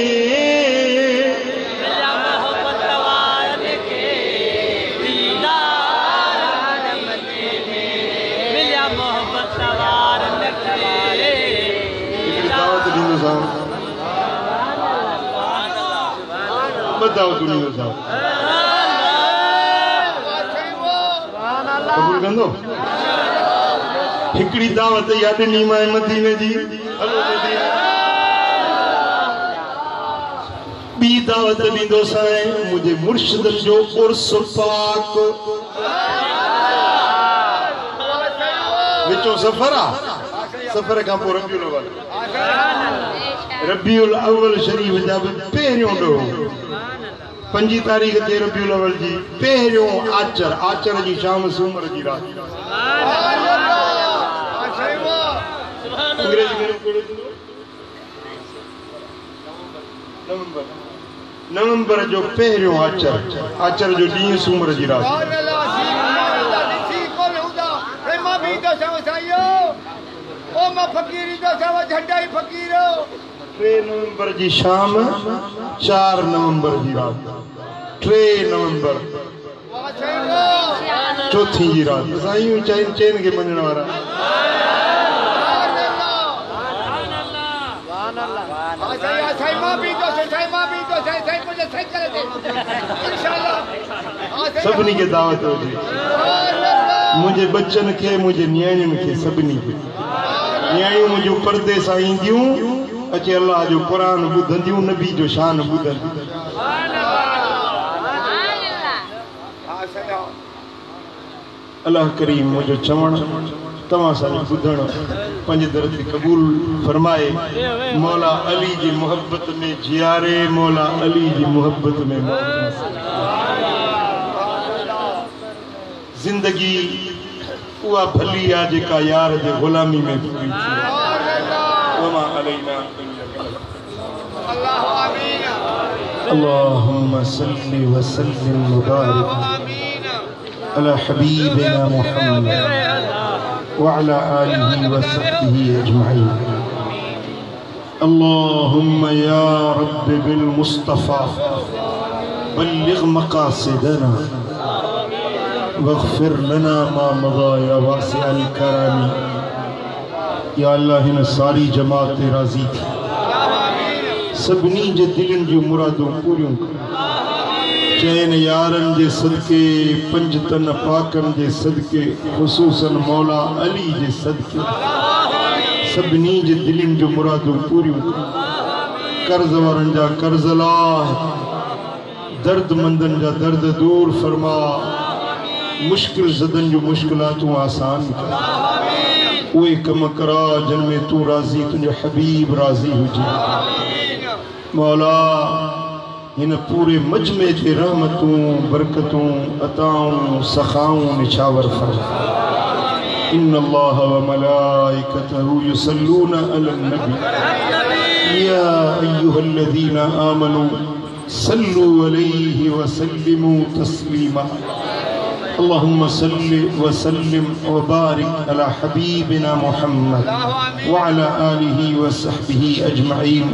बताओ दुनिया साहब कबूल कंदो। हिकड़ी दावत याद नी माए मदीने जी। हलो मदीने। बी दावत ॾींदो साईं मुझे मुर्शिद जो उर्स पाक। विचों सफ़र आ सफ़र खां पोइ रबीउल अव्वल शरीफ जा बि पहिरियों ॾोहो 5 तारीख़ ते रबीउल अव्वल जी पहिरियों आचर जी शाम सूमर जी रात। नवंबर जो पहिरियों आचर जो ॾींहुं सूमर जी रात। 3 नवंबर जी शाम 4 नवंबर जी रात। 3 नवंबर चौथी जी रात। साईं चैन के मञण वारा। सभिनी के दावत हुजे। मुझे बच्चन के मुझे न्याणियुनि के सभिनी के। न्याणियूं मुझे पर्दे सां ईंदियूं अचे अल्लाह जो कुरान ॿुधंदियूं नबी जो शान ॿुधंदियूं। अल्लाह करीम मुझे चवण तव्हां सां ॿुधण पंहिंजे दर ते क़बूल फरमाए। मौला अली जी मोहब्बत में जियारे। मौला अली जी मोहब्बत में जिंदगी उहा भली आ जेका यार जे गुलामी में पूरी थी। अल्लाहुम्मा सल्लि व सल्लिम व बारिक अला हबीबिना मुहम्मद व अला आलिहि व सहबिहि अजमईन। अल्लाहुम्मा या रब्बि बिल मुस्तफा बल्लिग मकासिदना वग़फिर लना मा मज़ा या वासिअल करमी। या अल्लाह हिन सारी जमात ते राज़ी थी। सभिनी जे दिलनि जूं मुरादूं पूरियूं कर। चैन यारन जे सदके 5 तन पाकन जे सदके ख़ुसूसन मौला अली जे सदके सभिनी जे दिलनि जूं मुरादूं पूरियूं कर। कर्ज़ वारनि जा कर्ज़ लाह। दर्दमंदनि जा दर्द दूर फरमा। मुश्किल ज़दन जो मुश्किलातूं आसान कर। उहे कम करा जिन में तू राज़ी तुझे हबीब राज़ी हुजे। मौला इन पूरे मजमे ते रहमतूं बरकतूं अताऊं सखाऊं निछावर फरमा। इन्नल्लाह व मलाइकतहु युसल्लूना अलन नबी या अय्युहल्लज़ीना आमनू सल्लू अलैहि व सल्लिमू तस्लीमा। अल्लाहुम्मा सल्लि व सल्लिम व बारिक अला हबीबिना मुहम्मद व अला आलिहि व सहबिहि अजमईन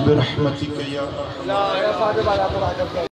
बिरहमतिक या